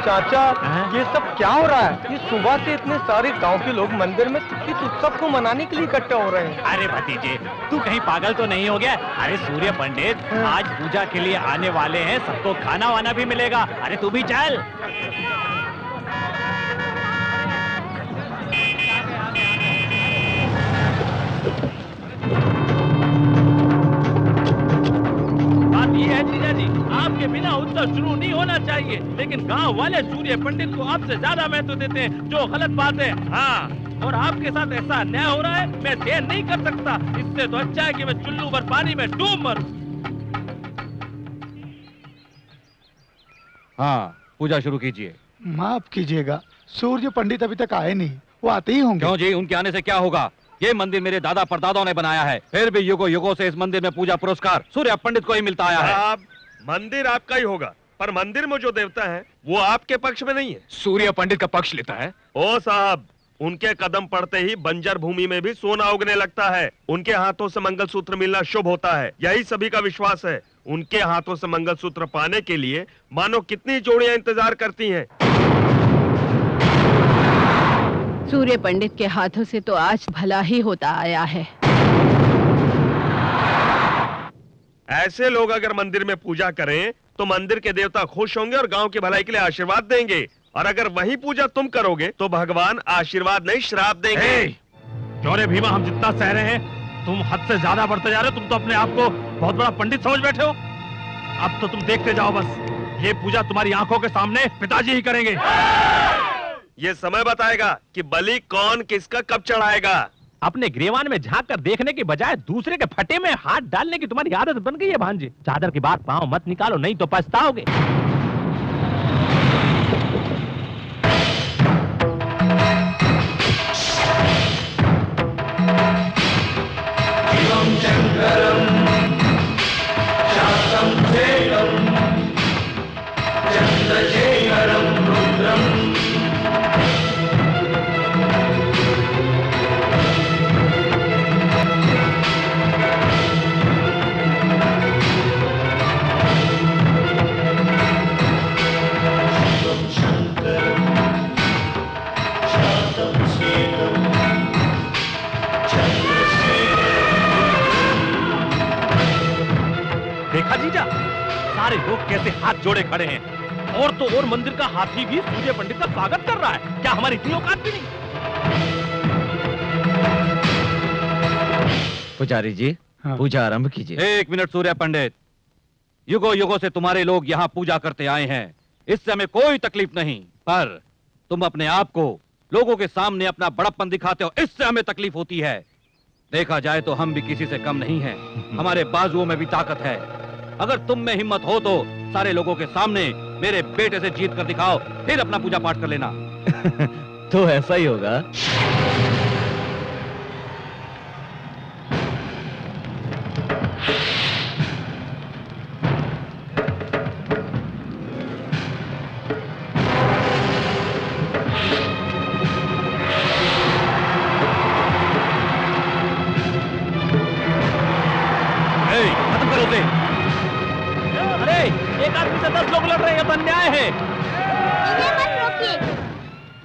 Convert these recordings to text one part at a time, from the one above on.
चाचा, ये सब क्या हो रहा है? ये सुबह से इतने सारे गांव के लोग मंदिर में इस उत्सव को मनाने के लिए इकट्ठे हो रहे हैं। अरे भतीजे, तू कहीं पागल तो नहीं हो गया? अरे सूर्य पंडित आज पूजा के लिए आने वाले हैं, सबको खाना वाना भी मिलेगा। अरे तू भी चल। ये है जीजा जी, आपके बिना उत्सव शुरू नहीं होना चाहिए, लेकिन गांव वाले सूर्य पंडित को आपसे ज्यादा महत्व देते हैं, जो गलत बात है। हाँ, और आपके साथ ऐसा अन्याय हो रहा है, मैं सहन नहीं कर सकता। इससे तो अच्छा है कि मैं चुल्लू भर पानी में डूब मरूं। हाँ, पूजा शुरू कीजिए। माफ कीजिएगा, सूर्य पंडित अभी तक आए नहीं, वो आते ही होंगे। क्यों जी, उनके आने से क्या होगा? ये मंदिर मेरे दादा परदादाओं ने बनाया है, फिर भी युगों युगों से इस मंदिर में पूजा पुरस्कार सूर्य पंडित को ही मिलता आया है। मंदिर आपका ही होगा, पर मंदिर में जो देवता है वो आपके पक्ष में नहीं है। सूर्य पंडित का पक्ष लेता है। ओ साहब, उनके कदम पड़ते ही बंजर भूमि में भी सोना उगने लगता है। उनके हाथों से मंगलसूत्र मिलना शुभ होता है, यही सभी का विश्वास है। उनके हाथों से मंगलसूत्र पाने के लिए मानो कितनी जोड़ियां इंतजार करती हैं। सूर्य पंडित के हाथों से तो आज भला ही होता आया है। ऐसे लोग अगर मंदिर में पूजा करें तो मंदिर के देवता खुश होंगे और गांव की भलाई के लिए आशीर्वाद देंगे, और अगर वही पूजा तुम करोगे तो भगवान आशीर्वाद नहीं श्राप देंगे। क्यों भीमा, हम जितना सह रहे हैं तुम हद से ज्यादा बढ़ते जा रहे हो। तुम तो अपने आप को बहुत बड़ा पंडित समझ बैठे हो। अब तो तुम देखते जाओ बस, ये पूजा तुम्हारी आंखों के सामने पिताजी ही करेंगे। ये समय बताएगा कि बलि कौन किसका कब चढ़ाएगा। अपने ग्रेवान में झांक कर देखने की बजाय दूसरे के फटे में हाथ डालने की तुम्हारी आदत बन गई है भांजे। चादर की बात पांव मत निकालो, नहीं तो पछताओगे। देखा जीजा, सारे लोग कैसे हाथ जोड़े खड़े हैं, और तो और मंदिर का हाथी भी सूर्य पंडित का स्वागत कर रहा है। क्या हमारी इतनी औकात भी नहीं? पुजारी जी, हाँ। पूजा आरंभ कीजिए। एक मिनट सूर्य पंडित, युगों युगों से तुम्हारे लोग यहाँ पूजा करते आए हैं, इससे हमें कोई तकलीफ नहीं, पर तुम अपने आप को लोगों के सामने अपना बड़प्पन दिखाते हो, इससे हमें तकलीफ होती है। देखा जाए तो हम भी किसी से कम नहीं हैं, हमारे बाजुओं में भी ताकत है। अगर तुम में हिम्मत हो तो सारे लोगों के सामने मेरे बेटे से जीत कर दिखाओ, फिर अपना पूजा पाठ कर लेना। तो ऐसा ही होगा। खत्म करो उसे। अरे एक आदमी से 10 लोग लड़ रहे हैं, तो अन्याय है। इन्हें मत रोकिए,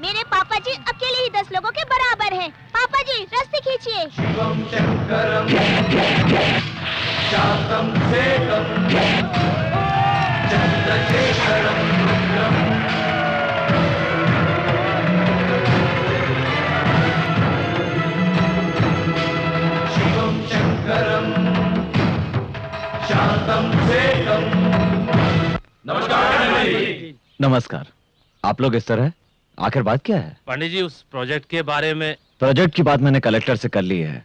मेरे पापा जी अकेले ही 10 लोगों के बराबर हैं। पापा जी रस्सी खींचिए। शिवम शंकरम शांतम सेकम चंद्रशेखरम रुद्रम। शिवम शंकरम शांतम सेकम। नमस्कार। नमस्कार। आप लोग इस तरह, आखिर बात क्या है? पंडित जी, उस प्रोजेक्ट के बारे में। प्रोजेक्ट की बात मैंने कलेक्टर से कर ली है,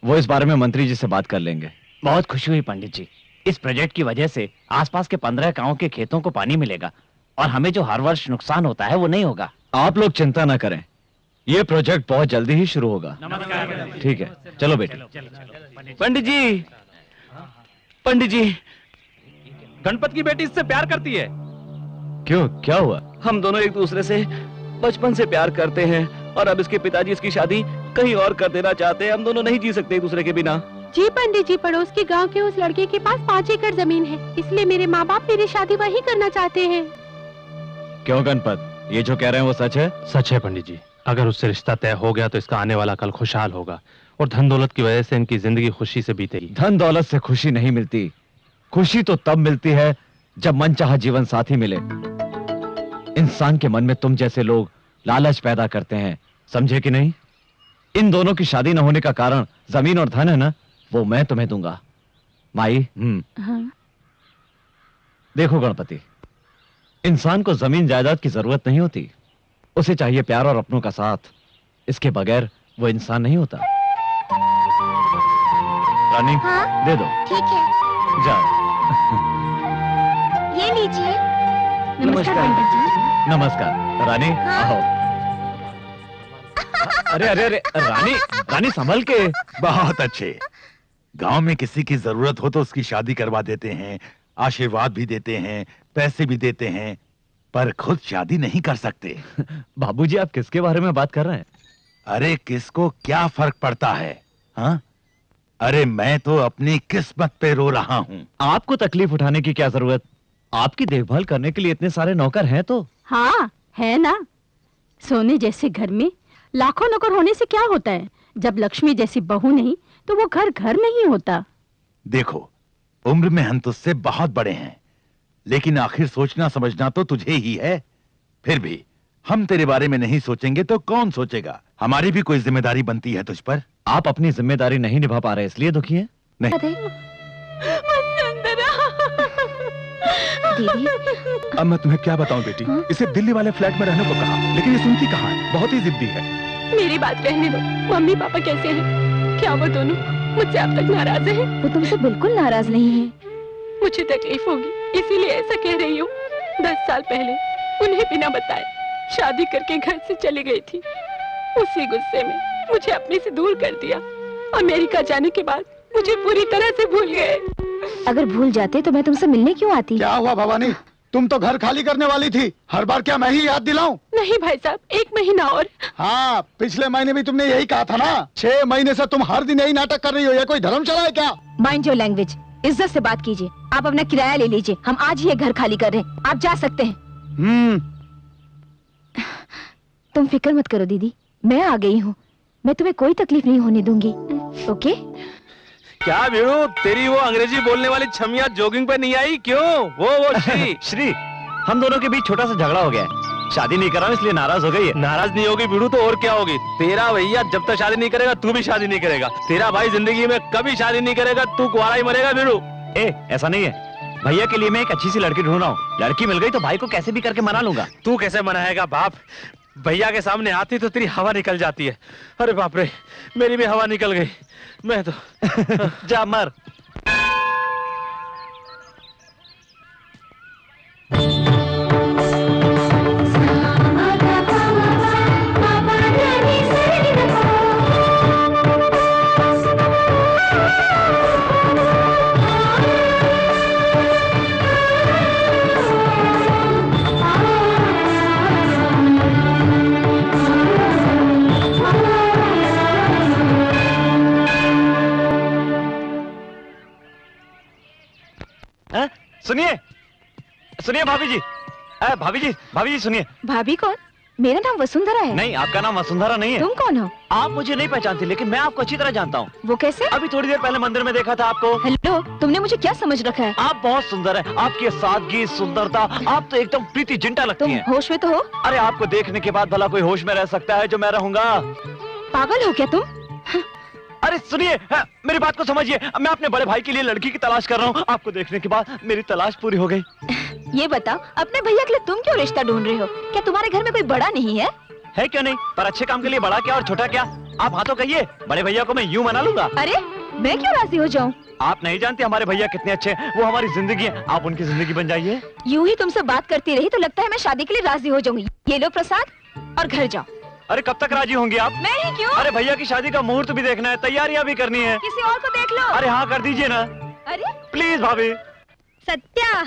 वो इस बारे में मंत्री जी से बात कर लेंगे। बहुत खुशी हुई पंडित जी, इस प्रोजेक्ट की वजह से आसपास के 15 गांवों के खेतों को पानी मिलेगा, और हमें जो हर वर्ष नुकसान होता है वो नहीं होगा। आप लोग चिंता ना करें, ये प्रोजेक्ट बहुत जल्दी ही शुरू होगा। ठीक है, चलो बेटे। पंडित जी, पंडित जी, गणपत की बेटी इससे प्यार करती है। क्यों, क्या हुआ? हम दोनों एक दूसरे से बचपन से प्यार करते हैं, और अब इसके पिताजी इसकी शादी कहीं और कर देना चाहते हैं। हम दोनों नहीं जी सकते एक दूसरे के बिना। जी पंडित जी, पड़ोस के गांव के उस लड़के के पास 5 एकड़ जमीन है, इसलिए मेरे माँ बाप मेरी शादी वहीं करना चाहते हैं। क्यों गणपत, ये जो कह रहे हैं वो सच है? सच है पंडित जी। अगर उससे रिश्ता तय हो गया तो इसका आने वाला कल खुशहाल होगा और धन दौलत की वजह से इनकी जिंदगी खुशी से बीतेगी। धन दौलत से खुशी नहीं मिलती, खुशी तो तब मिलती है जब मनचाहा जीवन साथी मिले। इंसान के मन में तुम जैसे लोग लालच पैदा करते हैं, समझे कि नहीं? इन दोनों की शादी न होने का कारण जमीन और धन है ना, वो मैं तुम्हें दूंगा। माई, हाँ? देखो गणपति, इंसान को जमीन जायदाद की जरूरत नहीं होती, उसे चाहिए प्यार और अपनों का साथ। इसके बगैर वो इंसान नहीं होता। रानी, हाँ? दे दो। ठीक है, जाओ। ये लीजिए। नमस्कार पंडित जी। नमस्कार रानी। हाँ? आओ। अरे अरे अरे रानी, रानी संभल के। बहुत अच्छे। गांव में किसी की जरूरत हो तो उसकी शादी करवा देते हैं, आशीर्वाद भी देते हैं, पैसे भी देते हैं, पर खुद शादी नहीं कर सकते। बाबूजी, आप किसके बारे में बात कर रहे हैं? अरे किसको क्या फर्क पड़ता है, हाँ? अरे मैं तो अपनी किस्मत पे रो रहा हूँ। आपको तकलीफ उठाने की क्या जरूरत? आपकी देखभाल करने के लिए इतने सारे नौकर हैं तो। हाँ है ना। सोने जैसे घर में लाखों नौकर होने से क्या होता है? जब लक्ष्मी जैसी बहू नहीं तो वो घर घर नहीं होता। देखो, उम्र में हम तुझसे बहुत बड़े हैं, लेकिन आखिर सोचना समझना तो तुझे ही है। फिर भी हम तेरे बारे में नहीं सोचेंगे तो कौन सोचेगा? हमारी भी कोई जिम्मेदारी बनती है तुझ पर। आप अपनी जिम्मेदारी नहीं निभा पा रहे इसलिए दुखी हैं? नहीं दीदी, अब मैं तुम्हें क्या बताऊं बेटी, इसे दिल्ली वाले फ्लैट में रहने को कहा, लेकिन ये सुनती कहाँ है, बहुत ही जिद्दी है। मेरी बात रहने दो। मम्मी पापा कैसे हैं? क्या वो दोनों मुझसे अब तक नाराज हैं? वो तुमसे बिल्कुल नाराज नहीं है। मुझे तकलीफ होगी इसीलिए ऐसा कह रही हूँ। 10 साल पहले उन्हें बिना बताए शादी करके घर से चली गई थी। उसी गुस्से में मुझे अपने से दूर कर दिया। अमेरिका जाने के बाद मुझे पूरी तरह से भूल गए। अगर भूल जाते तो मैं तुमसे मिलने क्यों आती? क्या हुआ भवानी, तुम तो घर खाली करने वाली थी। हर बार क्या मैं ही याद दिलाऊं? नहीं भाई साहब, 1 महीना और। हाँ, पिछले महीने भी तुमने यही कहा था ना। 6 महीने से तुम हर दिन यही नाटक कर रही हो। ये कोई धर्मशाला है क्या? माइंड योर लैंग्वेज, इज्जत से बात कीजिए। आप अपना किराया ले लीजिए, हम आज ही ये घर खाली कर रहे हैं। आप जा सकते हैं। तुम फिक्र मत करो दीदी, मैं आ गई हूँ। मैं तुम्हें कोई तकलीफ नहीं होने दूंगी। ओके? क्या वीरू, तेरी वो अंग्रेजी बोलने वाली छमिया जॉगिंग पे नहीं आई क्यों? वो श्री श्री, हम दोनों के बीच छोटा सा झगड़ा हो गया है। शादी नहीं कर रहा हूं इसलिए नाराज हो गई है। नाराज नहीं होगी वीरू तो और क्या होगी? तेरा भैया जब तक शादी नहीं करेगा तू भी शादी नहीं करेगा। तेरा भाई जिंदगी में कभी शादी नहीं करेगा, तू कुंवारा ही मरेगा वीरू। ऐसा नहीं है, भैया के लिए मैं एक अच्छी सी लड़की ढूंढ रहा हूँ। लड़की मिल गई तो भाई को कैसे भी करके मना लूंगा। तू कैसे मनाएगा बाप? भैया के सामने आती तो तेरी हवा निकल जाती है। अरे बाप रे, मेरी भी हवा निकल गई। मैं तो जा मर। सुनिए सुनिए भाभी जी, भाभी जी सुनिए। भाभी कौन? मेरा नाम वसुंधरा है। नहीं, आपका नाम वसुंधरा नहीं है। तुम कौन हो? आप मुझे नहीं पहचानती, लेकिन मैं आपको अच्छी तरह जानता हूँ। वो कैसे? अभी थोड़ी देर पहले मंदिर में देखा था आपको। हेलो, तुमने मुझे क्या समझ रखा है? आप बहुत सुंदर है, आपकी सादगी, सुंदरता, आप तो एकदम प्रीति जिंटा लगती हैं। होश में तो हो? अरे आपको देखने के बाद भला कोई होश में रह सकता है जो मैं रहूंगा? पागल हो क्या तुम? अरे सुनिए, मेरी बात को समझिए। मैं अपने बड़े भाई के लिए लड़की की तलाश कर रहा हूँ। आपको देखने के बाद मेरी तलाश पूरी हो गई। ये बताओ, अपने भैया के लिए तुम क्यों रिश्ता ढूंढ रहे हो? क्या तुम्हारे घर में कोई बड़ा नहीं है? है क्यों नहीं, पर अच्छे काम के लिए बड़ा क्या और छोटा क्या? आप हाँ तो कहिए, बड़े भैया को मैं यूं मना लूंगा। अरे मैं क्यों राजी हो जाऊं? आप नहीं जानते हमारे भैया कितने अच्छे हैं। वो हमारी जिंदगी है, आप उनकी जिंदगी बन जाइए। यूं ही तुमसे बात करती रही तो लगता है मैं शादी के लिए राजी हो जाऊंगी। ये लो प्रसाद और घर जाओ। अरे कब तक राजी होंगी आप? मैं ही क्यों? अरे भैया की शादी का मुहूर्त भी देखना है, तैयारियां भी करनी है। किसी और को देख लो। अरे हाँ कर दीजिए ना। अरे प्लीज भाभी। Satya,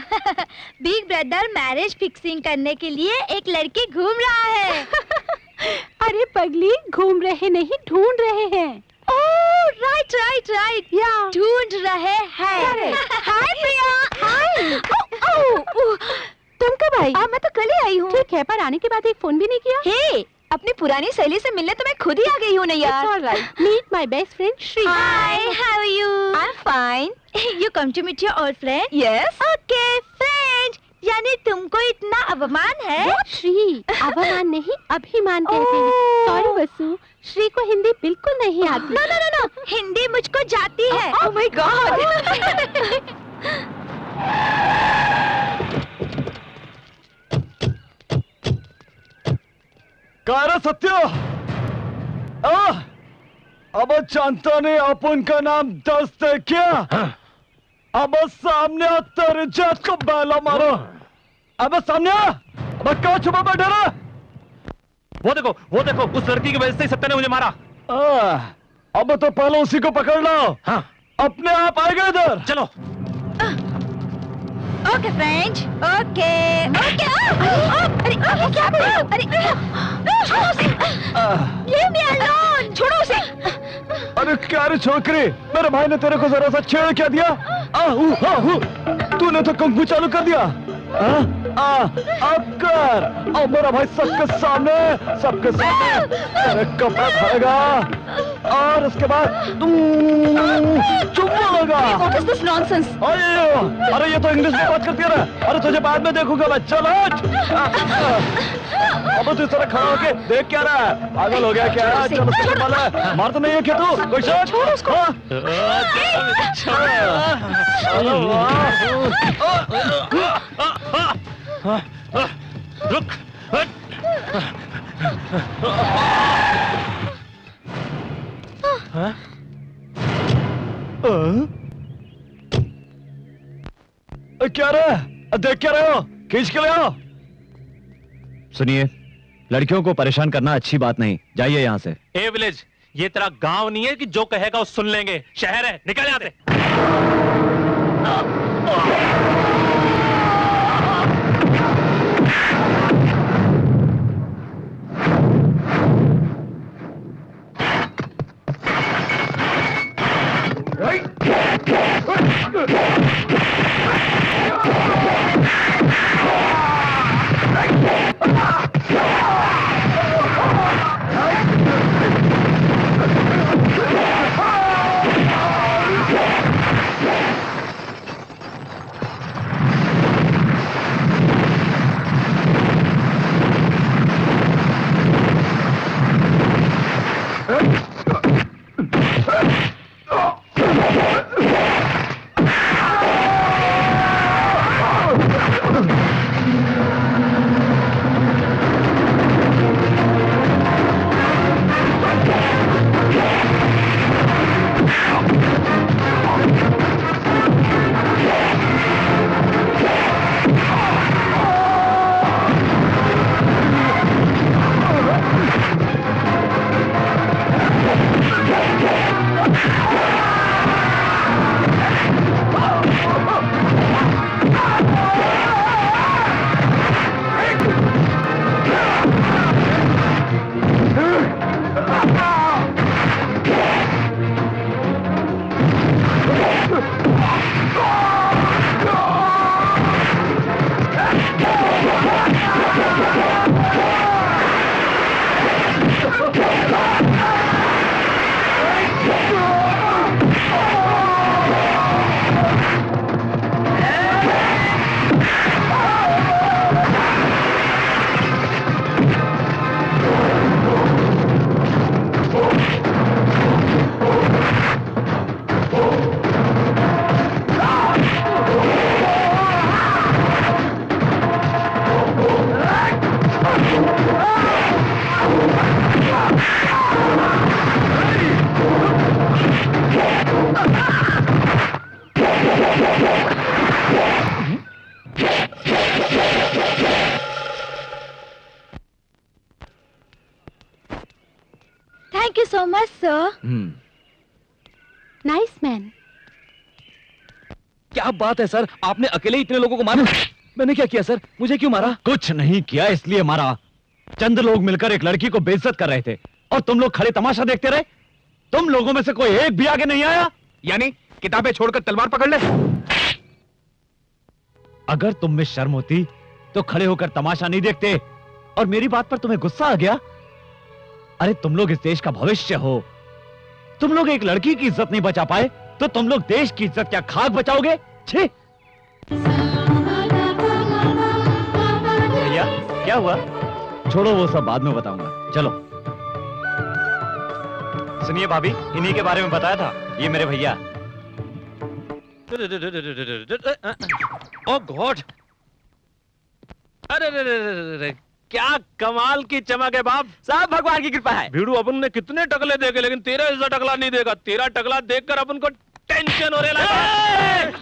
big brother marriage fixing करने के लिए एक लड़की घूम रहा है। अरे पगली, घूम रहे नहीं, ढूंढ रहे हैं। ओह राइट या ढूंढ रहे हैं। हाय प्रिया। हाय। तुम कब आई? मैं तो कल ही आई हूँ। ठीक है, पर आने के बाद एक फोन भी नहीं किया। हे, अपनी पुरानी सहेली से मिलने तो मैं खुद ही आ गई हूँ ना यार। Meet my best friend Shri. Hi, how are you? I'm fine. You come to meet your old friend? Yes. Okay, friend. यानी तुमको इतना अभिमान है? श्री, अभिमान नहीं, अभिमान कहते हैं। सॉरी वसु, श्री को हिंदी बिल्कुल नहीं आती। नो, हिंदी मुझको जाती है। Oh my God. कारा सत्य, अब जानता नहीं अपन का नाम दस्त है क्या? अब सामने तेरे जात को बैला मारो। अब सामने, अब क्या छुपा बैठा रहा? वो देखो, उस लड़की की वजह से सत्य ने मुझे मारा। अब तो पहले उसी को पकड़ लो। हाँ, अपने आप आएगा इधर। चलो। Okay friend, okay. अरे क्या Leave me alone. छोड़ो उसे। अरे क्या रे छोकरी, मेरे भाई ने तेरे को जरा सा छेड़ क्या दिया? तूने तो कुंफू चालू कर दिया। अब कर, अब मेरा भाई सबके सामने तेरे कपड़ा खाएगा और उसके बाद चुम्मा लगा। What is this nonsense? अरे ये तो इंग्लिश में बात करती है ना। अरे तुझे बाद में देखूंगा मैं, चल हट। अब तू इस तरह खड़ा होके देख क्या रहा है? पागल हो गया क्या? चल उसको मार, मार तो नहीं है क्या तू? कोई शक? छोड़ उसको। रुक। क्या रहा? देख क्या रहे हो? खींच के ले आओ। सुनिए, लड़कियों को परेशान करना अच्छी बात नहीं, जाइए यहाँ से। ए विलेज, ये तेरा गांव नहीं है कि जो कहेगा वो सुन लेंगे। शहर है, निकल यहाँ से। Thank you so much, sir. Nice man. क्या बात है सर, आपने अकेले इतने लोगों को मारा? मैंने क्या किया सर? मुझे क्यों मारा? कुछ नहीं किया, इसलिए मारा। चंद लोग मिलकर एक लड़की को बेइज्जत कर रहे थे और तुम लोग खड़े तमाशा देखते रहे। तुम लोगों में से कोई एक भी आगे नहीं आया। यानी किताबें छोड़कर तलवार पकड़ ले। अगर तुम में शर्म होती तो खड़े होकर तमाशा नहीं देखते। और मेरी बात पर तुम्हें गुस्सा आ गया? अरे तुम लोग इस देश का भविष्य हो। तुम लोग एक लड़की की इज्जत नहीं बचा पाए तो तुम लोग देश की इज्जत क्या खाक बचाओगे? छे! भैया क्या हुआ? छोड़ो, वो सब बाद में बताऊंगा। चलो। सुनिए भाभी, इन्हीं के बारे में बताया था, ये मेरे भैया। ओह गॉड! अरे क्या कमाल की चमक है बाप। सब भगवान की कृपा है। भीड़ू अपन ने कितने टकले देखे लेकिन तेरा ऐसा टकला नहीं देगा। तेरा टकला देखकर अपन को टेंशन हो रहा है।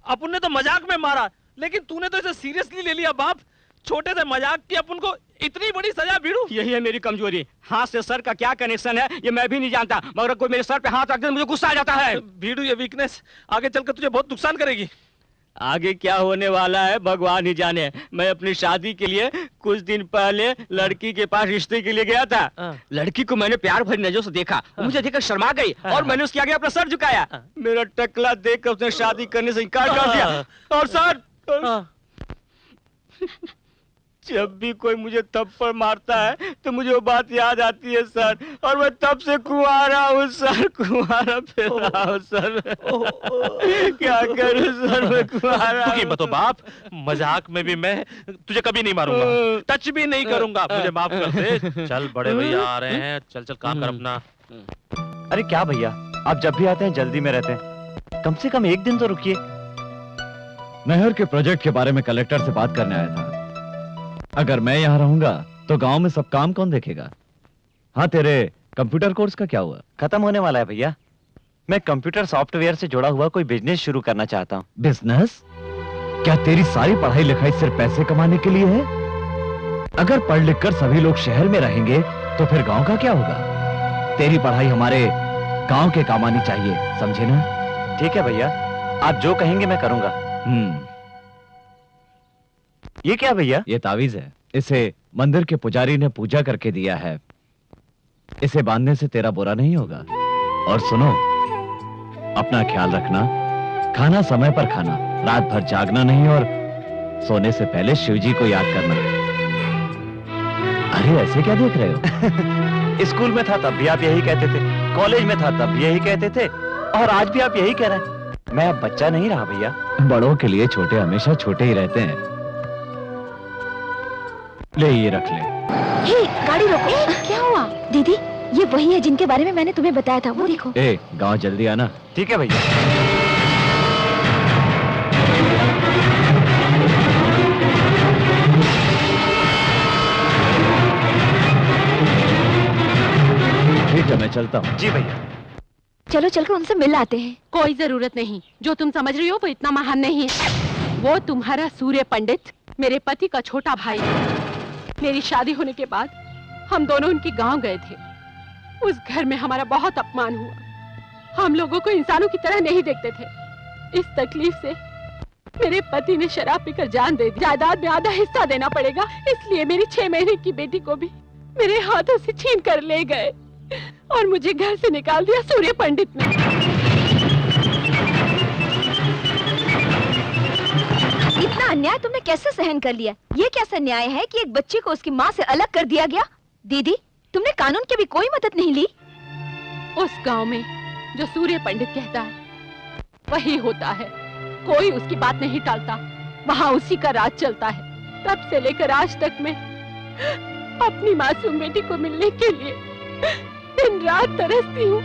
अपन ने तो मजाक में मारा लेकिन तूने तो इसे सीरियसली ले लिया बाप। छोटे से मजाक की अपन को इतनी बड़ी सजा भीड़ू। यही है मेरी कमजोरी। हाथ से सर का क्या कनेक्शन है ये मैं भी नहीं जानता, मगर कोई मेरे सर पे हाथ रख दे मुझे गुस्सा आ जाता है। भीड़ू ये वीकनेस आगे चलकर तुझे बहुत नुकसान करेगी। आगे क्या होने वाला है भगवान ही जाने। मैं अपनी शादी के लिए कुछ दिन पहले लड़की के पास रिश्ते के लिए गया था। लड़की को मैंने प्यार भरी नजरों से देखा, मुझे देखकर शर्मा गई और मैंने उसके आगे अपना सर झुकाया। मेरा टकला देखकर उसने शादी करने से इनकार कर दिया। और सर जब भी कोई मुझे थप्पड़ मारता है तो मुझे वो बात याद आती है सर, और मैं तब से कुंवारा हूँ सर, कुंवारा फिर रहा हूँ सर। क्या करूँ सर, मैं कुंवारा। तू मत बाप, मजाक में भी मैं तुझे कभी नहीं मारूंगा, टच भी नहीं करूंगा, मुझे माफ कर दे। चल बड़े भैया आ रहे हैं, चल चल काम कर अपना। अरे क्या भैया, आप जब भी आते हैं जल्दी में रहते हैं, कम से कम एक दिन तो रुकिए। नहर के प्रोजेक्ट के बारे में कलेक्टर से बात करने आया था। अगर मैं यहाँ रहूंगा तो गांव में सब काम कौन देखेगा? हाँ, तेरे कंप्यूटर कोर्स का क्या हुआ? खत्म होने वाला है भैया। मैं कंप्यूटर सॉफ्टवेयर से जुड़ा हुआ कोई बिजनेस शुरू करना चाहता हूँ। बिजनेस? क्या तेरी सारी पढ़ाई लिखाई सिर्फ पैसे कमाने के लिए है? अगर पढ़ लिख कर सभी लोग शहर में रहेंगे तो फिर गांव का क्या होगा? तेरी पढ़ाई हमारे गांव के काम आनी चाहिए, समझे ना? ठीक है भैया, आप जो कहेंगे मैं करूंगा। ये क्या भैया? ये तावीज है, इसे मंदिर के पुजारी ने पूजा करके दिया है। इसे बांधने से तेरा बुरा नहीं होगा। और सुनो, अपना ख्याल रखना, खाना समय पर खाना, रात भर जागना नहीं और सोने से पहले शिवजी को याद करना। अरे ऐसे क्या देख रहे हो? स्कूल में था तब भी आप यही कहते थे, कॉलेज में था तब भी यही कहते थे, और आज भी आप यही कह रहे हैं। मैं अब बच्चा नहीं रहा भैया। बड़ों के लिए छोटे हमेशा छोटे ही रहते हैं। ले ये रख ले। हे, गाड़ी रोको। क्या हुआ? दीदी, ये वही है जिनके बारे में मैंने तुम्हें बताया था, वो देखो। ए, गांव जल्दी आना। ठीक है भैया। ठीक है, मैं चलता हूँ। जी भैया। चलो चलकर उनसे मिल आते हैं। कोई जरूरत नहीं, जो तुम समझ रही हो वो इतना महान नहीं है। वो तुम्हारा सूर्य पंडित मेरे पति का छोटा भाई है। मेरी शादी होने के बाद हम दोनों उनके गांव गए थे। उस घर में हमारा बहुत अपमान हुआ। हम लोगों को इंसानों की तरह नहीं देखते थे। इस तकलीफ से मेरे पति ने शराब पीकर जान दे दी। जायदाद में आधा हिस्सा देना पड़ेगा, इसलिए मेरी 6 महीने की बेटी को भी मेरे हाथों से छीन कर ले गए और मुझे घर से निकाल दिया सूर्य पंडित ने। इतना अन्याय तुमने कैसे सहन कर लिया? ये कैसा न्याय है कि एक बच्चे को उसकी माँ से अलग कर दिया गया? दीदी, तुमने कानून की भी कोई मदद नहीं ली? उस गांव में जो सूर्य पंडित कहता है वही होता है। कोई उसकी बात नहीं टालता। वहाँ उसी का राज चलता है। तब से लेकर आज तक मैं अपनी मासूम बेटी को मिलने के लिए दिन रात तरसती हूँ।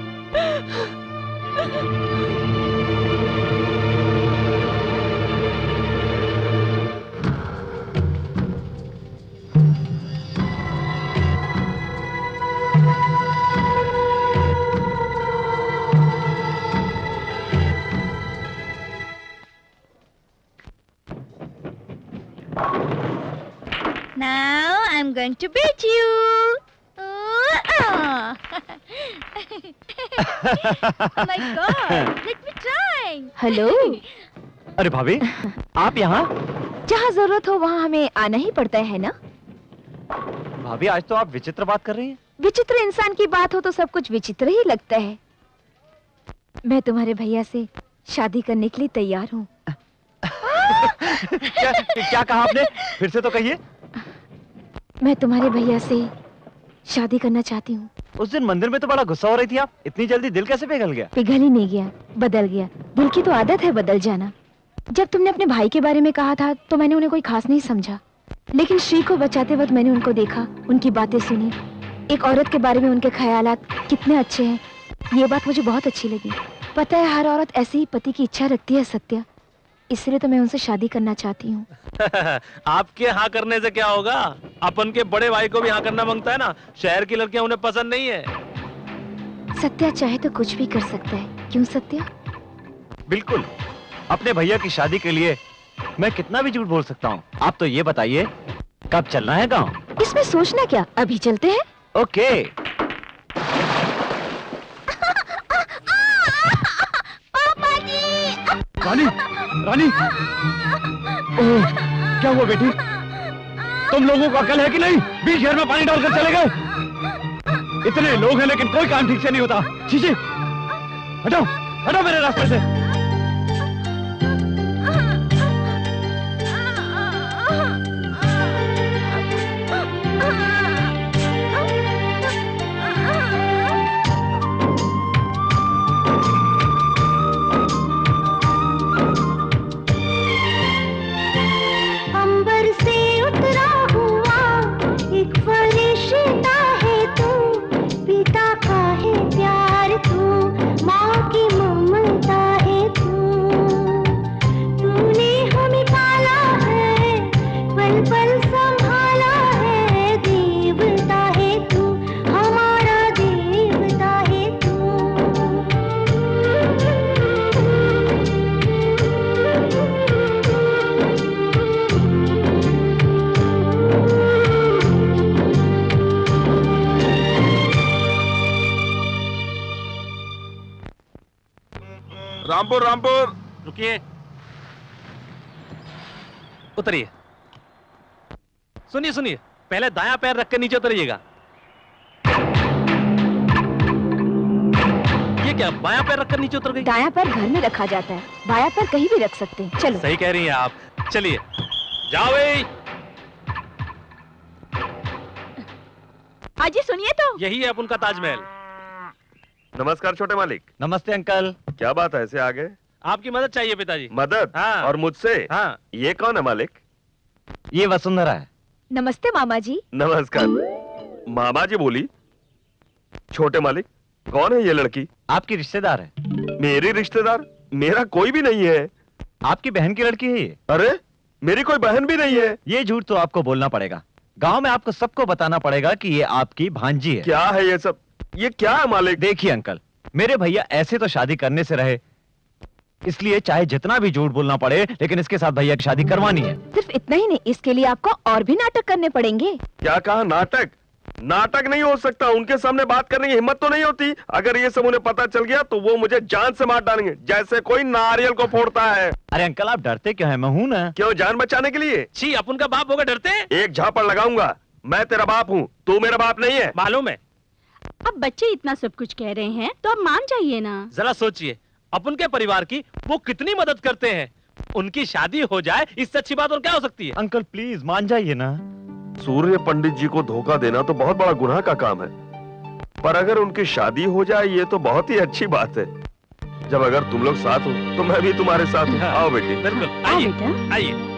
Now I'm going to beat you. Oh my God! Let me try. Hello. अरे भाभी, आप यहाँ? जहाँ जरूरत हो वहाँ हमें आना ही पड़ता है ना? भाभी, आज तो आप विचित्र बात कर रही हैं। विचित्र इंसान की बात हो तो सब कुछ विचित्र ही लगता है। मैं तुम्हारे भैया से शादी करने के लिए तैयार हूँ। क्या कहा आपने? फिर से तो कहिए। मैं तुम्हारे भैया से शादी करना चाहती हूँ। उस दिन मंदिर में तो बड़ा गुस्सा हो रही थी आप, इतनी जल्दी दिल कैसे पिघल गया? पिघल ही नहीं गया, बदल गया। दिल की तो आदत है बदल जाना। जब तुमने अपने भाई के बारे में कहा था तो मैंने उन्हें कोई खास नहीं समझा, लेकिन श्री को बचाते वक्त मैंने उनको देखा, उनकी बातें सुनी। एक औरत के बारे में उनके ख्यालात कितने अच्छे हैं, ये बात मुझे बहुत अच्छी लगी। पता है हर औरत ऐसे ही पति की इच्छा रखती है सत्या, इसलिए तो मैं उनसे शादी करना चाहती हूँ। आपके हाँ करने से क्या होगा? अपन के बड़े भाई को भी हाँ करना मांगता है ना। शहर की लड़कियां उन्हें पसंद नहीं है। सत्या चाहे तो कुछ भी कर सकता है, क्यों सत्या? बिल्कुल, अपने भैया की शादी के लिए मैं कितना भी झूठ बोल सकता हूँ। आप तो ये बताइए कब चलना है गाँव? इसमें सोचना क्या, अभी चलते हैं। ओके। रानी, रानी, क्या हुआ बेटी? तुम लोगों को अकल है कि नहीं? बीच शहर में पानी डालकर चले गए। इतने लोग हैं लेकिन कोई काम ठीक से नहीं होता। चीची, हटाओ, हटाओ मेरे रास्ते से। रामपुर, रामपुर। रुकिए, उतरिए। सुनिए सुनिए, पहले दायां पैर रख के नीचे उतरिएगा। ये क्या, बायां पैर रखकर नीचे उतर गई? दायां पैर घर में रखा जाता है, बायां पैर कहीं भी रख सकते हैं। चलो। सही कह रही हैं आप। चलिए, जाओ भाई। अजी सुनिए तो। यही है अपन का ताजमहल। नमस्कार छोटे मालिक। नमस्ते अंकल। क्या बात है, ऐसे आ गए? आपकी मदद चाहिए पिताजी। मदद? हाँ। और मुझसे? हाँ। ये कौन है मालिक? ये वसुंधरा है। नमस्ते मामा जी। नमस्कार। मामा जी बोली? छोटे मालिक, कौन है ये लड़की? आपकी रिश्तेदार है। मेरी रिश्तेदार? मेरा कोई भी नहीं है। आपकी बहन की लड़की है ये। अरे, मेरी कोई बहन भी नहीं है। ये झूठ तो आपको बोलना पड़ेगा। गांव में आपको सबको बताना पड़ेगा कि ये आपकी भांजी है। क्या है ये सब? ये क्या है मालिक? देखिए अंकल, मेरे भैया ऐसे तो शादी करने से रहे, इसलिए चाहे जितना भी झूठ बोलना पड़े, लेकिन इसके साथ भैया की शादी करवानी है। सिर्फ इतना ही नहीं, इसके लिए आपको और भी नाटक करने पड़ेंगे। क्या कहा? नाटक? नाटक नहीं हो सकता। उनके सामने बात करने की हिम्मत तो नहीं होती। अगर ये सब उन्हें पता चल गया तो वो मुझे जान से मार डालेंगे, जैसे कोई नारियल को फोड़ता है। अरे अंकल, आप डरते क्यों हैं? मैं हूं ना। क्यों, जान बचाने के लिए? छी, अपन का बाप होगा डरते? एक झापड़ लगाऊंगा। मैं तेरा बाप हूँ, तू मेरा बाप नहीं है। मालूम है। अब बच्चे इतना सब कुछ कह रहे हैं तो अब मान जाइए ना। जरा सोचिए, अपन के परिवार की वो कितनी मदद करते हैं। उनकी शादी हो जाए, इससे अच्छी बात और क्या हो सकती है? अंकल प्लीज मान जाइए ना। सूर्य पंडित जी को धोखा देना तो बहुत बड़ा गुनाह का काम है, पर अगर उनकी शादी हो जाए ये तो बहुत ही अच्छी बात है। जब अगर तुम लोग साथ हो तो मैं भी तुम्हारे साथ हूँ। आओ बेटी। बिल्कुल, आइए आइए।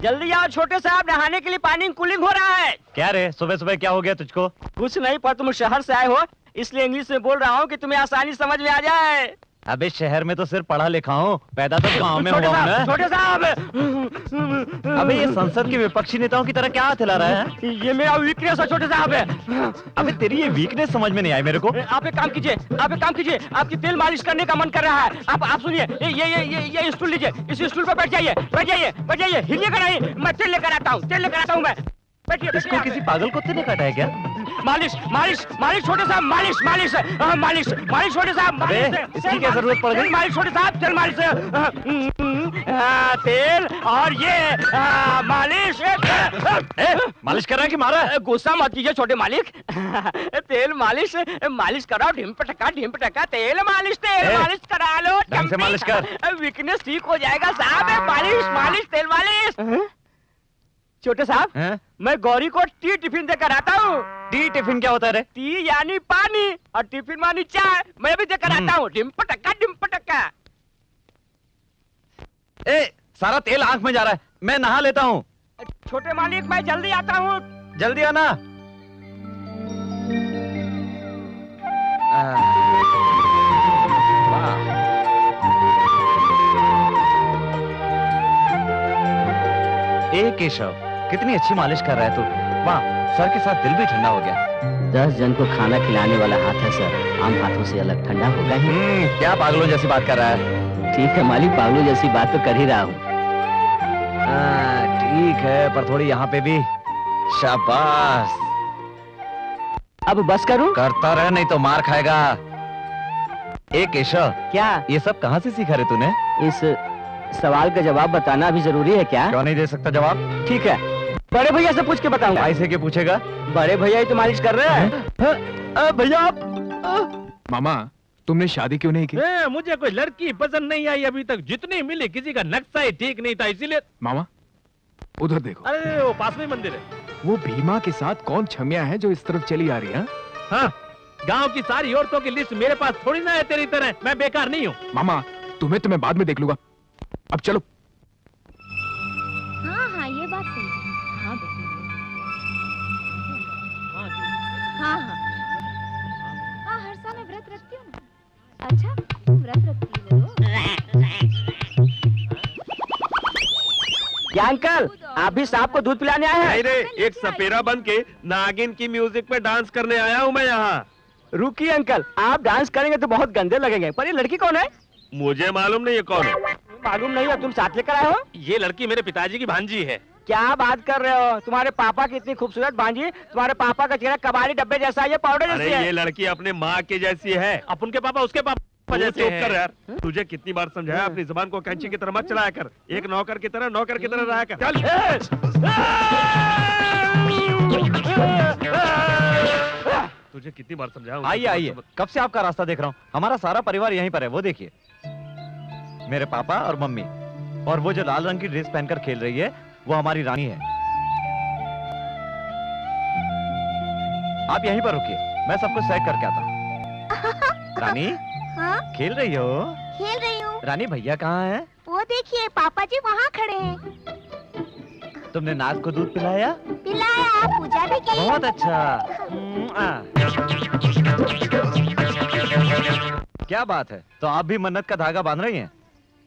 जल्दी आओ छोटे साहब, नहाने के लिए पानी कूलिंग हो रहा है। क्या रे, सुबह सुबह क्या हो गया तुझको? कुछ नहीं, पर तुम शहर से आए हो इसलिए इंग्लिश में बोल रहा हूँ कि तुम्हें आसानी समझ में आ जाए। अबे शहर में तो सिर्फ पढ़ा लिखा हूँ, पैदा तो गाँव में हुआ हूँ ना। छोटे साहब। अबे ये संसद के विपक्षी नेताओं की तरह क्या हाथ हिला रहा है? ये मेरा वीकनेस है छोटे साहब। अबे तेरी ये वीकनेस समझ में नहीं आई मेरे को। आप एक काम कीजिए, आपकी तेल मालिश करने का मन कर रहा है। आप सुनिए, ये स्टूल लीजिए, इस स्टूल पर बैठ जाइए, हिलिए कर आइए। मैं तेल लेकर आता हूँ मैं। बैठिए। इसको किसी पागल कुत्ते ने काटा है क्या? मालिश मालिश मालिश छोटे साहब, मालिश मालिश मालिश मालिश छोटे साहब, मालिश इसकी क्या जरूरत पड़ गई? मालिश छोटे साहब, तेल मालिश तेल और ये मालिश। मालिश कर रहा है कि मारा है? गुस्सा मत कीजिए छोटे मालिक। तेल मालिश मालिश कराओ, ढिम पटका तेल मालिश करा लो। ढंग से मालिश कर। वीकनेस ठीक हो जाएगा साहब। मालिश मालिश तेल मालिश। छोटे साहब, मैं गौरी को टी टिफिन देकर आता हूँ। टी टिफिन क्या होता है रे? टी यानी पानी और टिफिन मानी चाय। मैं भी देकर आता हूँ। ढिम पटका। ए, सारा तेल आंख में जा रहा है, मैं नहा लेता हूँ। छोटे मालिक, मैं जल्दी आता हूँ। जल्दी आना। वाह, ए केशव, कितनी अच्छी मालिश कर रहा है तू। वाह, सर के साथ दिल भी ठंडा हो गया। 10 जन को खाना खिलाने वाला हाथ है सर, आम हाथों से अलग ठंडा होगा ही। क्या पागलों जैसी बात कर रहा है? ठीक है मालिक, पागलों जैसी बात तो कर ही रहा हूँ। ठीक है, पर थोड़ी यहाँ पे भी। शाबाश। अब बस करूं? करता रह, नहीं तो मार खाएगा। ए केशव, क्या ये सब कहाँ से सीखा रे तूने? इस सवाल का जवाब बताना भी जरूरी है क्या? क्यों नहीं दे सकता जवाब? ठीक है, बड़े भैया से पूछ के बताऊंगा। ऐसे क्यों पूछेगा? बड़े भैया ही तो मालिश कर रहे हैं। भैया आप मामा, तुमने शादी क्यों नहीं की? मुझे कोई लड़की पसंद नहीं आई अभी तक। जितनी मिली किसी का नक्शा ही ठीक नहीं था, इसीलिए। मामा, उधर देखो। अरे वो पास में मंदिर है। वो भीमा के साथ कौन छमिया है जो इस तरफ चली आ रही है? हाँ, गांव की सारी औरतों की लिस्ट मेरे पास थोड़ी ना है तेरी तरह। मैं बेकार नहीं हूँ। मामा, तुम्हें तो मैं बाद में देख लूंगा, अब चलो। हाँ, ये बात सही है। हाँ बेटी। हाँ, हर साल मैं व्रत रखती हूँ ना। अच्छा, तुम व्रत रखती हो? क्या अंकल, आप भी सांप को दूध पिलाने आए हैं? नहीं रे, एक सपेरा बन के नागिन की म्यूजिक पे डांस करने आया हूँ मैं यहाँ। रुकिए अंकल, आप डांस करेंगे तो बहुत गंदे लगेंगे। पर ये लड़की कौन है? मुझे मालूम नहीं है कौन है। मालूम नहीं है, तुम साथ लेकर आए हो? ये लड़की मेरे पिताजी की भांजी है। क्या बात कर रहे हो? तुम्हारे पापा की इतनी खूबसूरत भांजी, तुम्हारे पापा का चेहरा कबाड़ी डब्बे जैसा है, ये पाउडर जैसी है। ये लड़की अपने माँ के जैसी है। अब उनके पापा उसके पापा जैसे हैं। कर यार, तुझे कितनी बार समझाया अपनी जुबान को कैंची की तरह मत चलाया कर। एक नौकर की तरह रहा कर। तुझे कितनी बार समझाया? आइए आइए, कब से आपका रास्ता देख रहा हूँ। हमारा सारा परिवार यहीं पर है, वो देखिए, मेरे पापा और मम्मी। और वो जो लाल रंग की ड्रेस पहनकर खेल रही है, वो हमारी रानी है। आप यहीं पर रुकिए, मैं सबको सैक करके आता हूँ। रानी, हाँ? खेल रही हो? खेल रही हूँ। रानी, भैया कहाँ है? वो देखिए, पापा जी वहाँ खड़े हैं। तुमने नाग को दूध पिलाया? पिलाया, पूजा भी की। बहुत अच्छा। क्या बात है, तो आप भी मन्नत का धागा बांध रही हैं?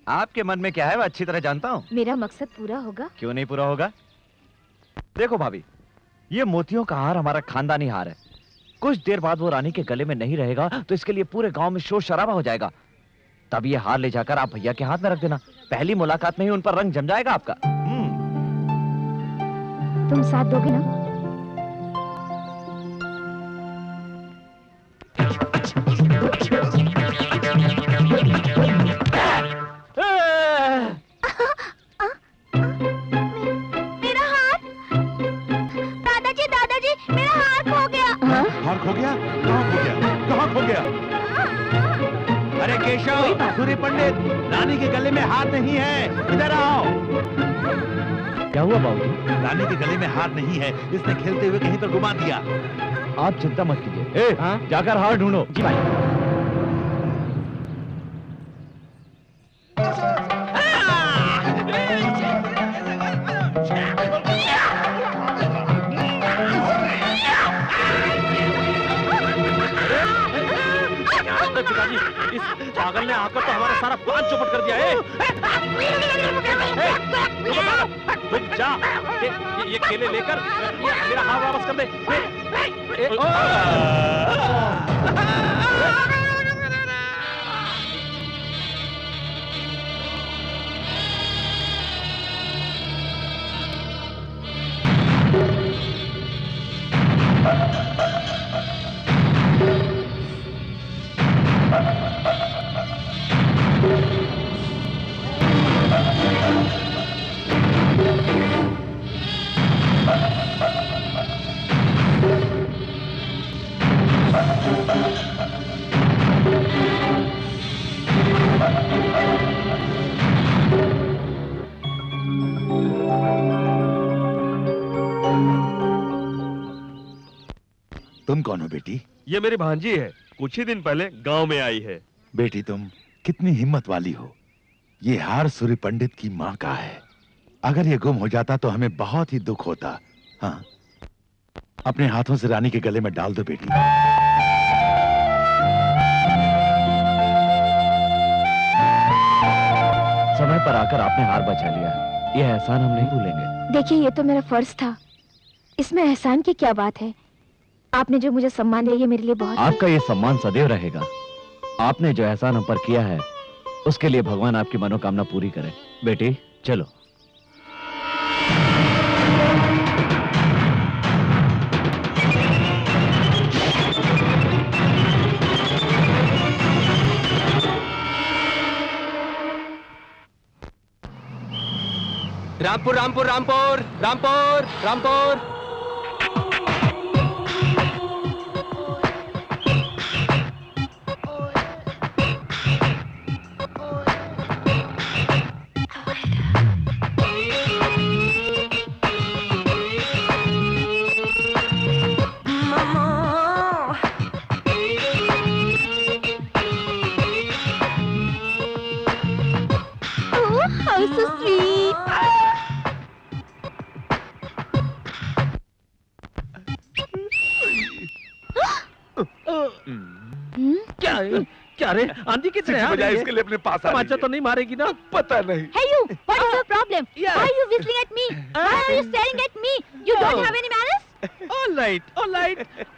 आपके मन में क्या है, मैं अच्छी तरह जानता हूँ। मेरा मकसद पूरा होगा। क्यों नहीं पूरा होगा? देखो भाभी, ये मोतियों का हार हमारा खानदानी हार है। कुछ देर बाद वो रानी के गले में नहीं रहेगा तो इसके लिए पूरे गांव में शोर शराबा हो जाएगा। तब ये हार ले जाकर आप भैया के हाथ में रख देना। पहली मुलाकात में ही उन पर रंग जम जाएगा आपका। तुम साथ दोगे ना? मेरा हाथ, दादाजी दादाजी, मेरा हाथ खो गया। हार खो गया? कहाँ खो गया? कहाँ खो गया? अरे केशव, सूर्य पंडित, रानी के गले में हार नहीं है, इधर आओ। क्या हुआ बाबूजी? रानी के गले में हार नहीं है, इसने खेलते हुए कहीं पर घुमा दिया। आप चिंता मत कीजिए। जाकर हार ढूंढो। जी भाई। पिताजी, इस पागल ने आकर तो हमारा सारा प्लान चौपट कर दिया है। रुक जा, ये केले लेकर मेरा हाथ वापस कर दे। कौन हो बेटी? ये मेरी भांजी है, कुछ ही दिन पहले गांव में आई है। बेटी तुम कितनी हिम्मत वाली हो। ये हार सूर्य पंडित की माँ का है। अगर ये गुम हो जाता तो हमें बहुत ही दुख होता। हाँ, अपने हाथों से रानी के गले में डाल दो बेटी। समय पर आकर आपने हार बचा लिया, यह एहसान हम नहीं भूलेंगे। देखिए, ये तो मेरा फर्ज था, इसमें एहसान की क्या बात है। आपने जो मुझे सम्मान दिया, ये मेरे लिए बहुत। आपका ये सम्मान सदैव रहेगा। आपने जो एहसान हम पर किया है, उसके लिए भगवान आपकी मनोकामना पूरी करे। बेटी चलो। Rampur Rampur Rampur Rampur Rampur. How so sweet. क्या है? क्या रे? आंधी कितने आ रही है? इसके लिए अपने पास आ रही तमाचा तो नहीं मारेगी ना? पता नहीं। Hey you, what is your problem? Yeah. Why are you whistling at me? Why are you staring at me? You don't have any manners? All right.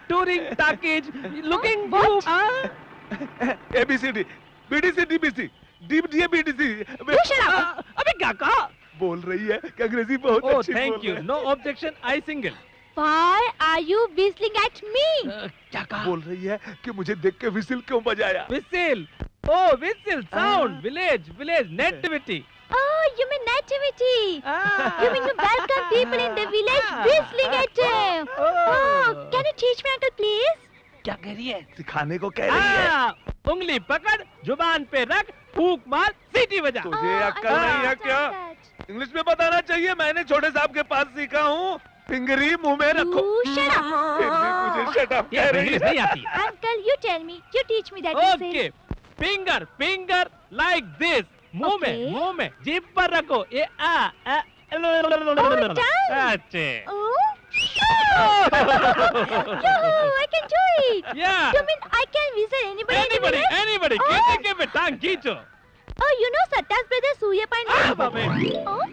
Touring package, looking What? ABCD, BDC, DBC, DBD, BDC। You shut up. अबे क्या कहा? बोल रही है कि अंग्रेजी बहुत Oh, अच्छी thank बोल you. रही है। No objection. I single. Why are you whistling at me? क्या कहा? बोल रही है कि मुझे देख के विसिल क्यों बजाया? Whistle. Oh, whistle sound. Village, nativity. Oh, you mean nativity. You mean you welcome people in the village whistling at them. Oh, can you teach me, uncle, please? क्या कह रही है? सिखाने को कह रही है। उंगली पकड़, जुबान पे रख, फूंक मार, सीटी बजा। तुझे अक्ल नहीं है क्या? इंग्लिश में बताना चाहिए, मैंने छोटे साहब के पास सीखा हूँ। फिंगरी मुंह में रखो। Shut up. फिर भी मुझे shut up कह रही नहीं है। आती। Uncle, you tell me. You teach me that whistle. Okay. Finger like this. मुंह में, जीभ पर रखो। ये done. अच्छे। Oh. Yo, I can do it. Yeah. You mean I can whistle anybody in the village? Anybody. Oh. किसी पे टांग खींचो। Oh, you know Satya's brother Surya Pandit? बाबे। Oh.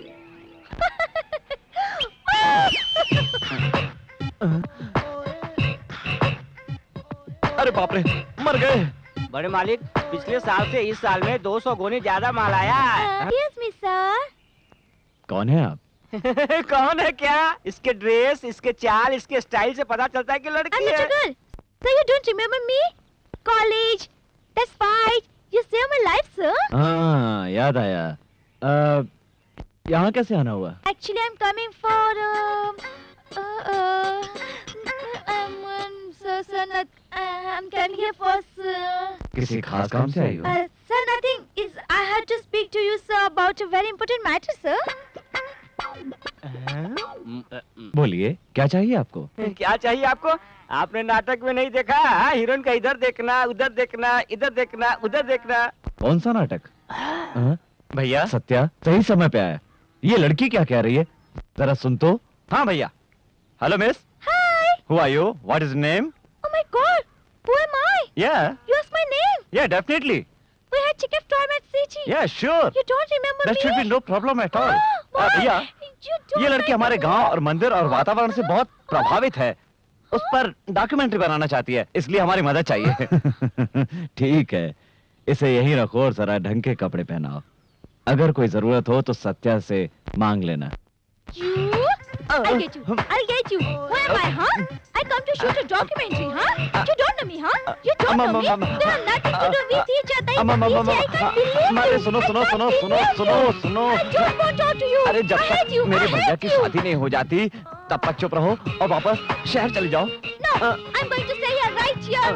अरे बाप रे, मर गए। बड़े मालिक, पिछले साल से इस साल में 200 गुनी ज्यादा माल आया है। Yes, me sir. कौन है आप? कौन है क्या? इसके ड्रेस, इसके चाल, इसके स्टाइल से पता चलता है कि लड़की I'm है। not your girl. So you don't remember me? College, that fight. You saved my life, sir. हाँ, याद आया। यहाँ कैसे आना हुआ? Actually, I'm coming for sir, I'm coming here for sir. किसी खास काम से आई हो? Sir, nothing. I had to speak to you, sir, about a very important matter, sir. बोलिए, क्या चाहिए आपको? क्या चाहिए आपको? आपने नाटक में नहीं देखा? हीरोइन का इधर देखना, उधर देखना, इधर देखना, उधर देखना। कौन सा नाटक? भैया सत्या सही समय पे आया। ये लड़की क्या कह रही है? जरा सुन तो। हाँ भैया। Hello miss. Hi. Who are you? What is your name? Oh my God. Who am I? Yeah. You asked my name. Yeah, definitely. We had chicken storm at CG. Yeah, sure. You don't remember That me? should be no problem at all. Why? भैया, You don't ये लड़की हमारे गांव और मंदिर और वातावरण से बहुत प्रभावित है। उस पर डॉक्यूमेंट्री बनाना चाहती है, इसलिए हमारी मदद चाहिए। ठीक है, इसे यहीं रखो और जरा ढंग के कपड़े पहनाओ। अगर कोई जरूरत हो तो सत्या से मांग लेना। You? I'll get you. I'll get you. Who am I, huh? I come to shoot a documentary, huh? You don't know me, huh? You don't know me. You have nothing to do with each other. I can't believe you. सुनो सुनो सुनो सुनो सुनो सुनो। I don't want to talk to you. अरे जब I hate तक you. मेरे I भैया hate की you. शादी नहीं हो जाती तब तक चुप रहो और वापस शहर चले जाओ। No, I'm going to stay here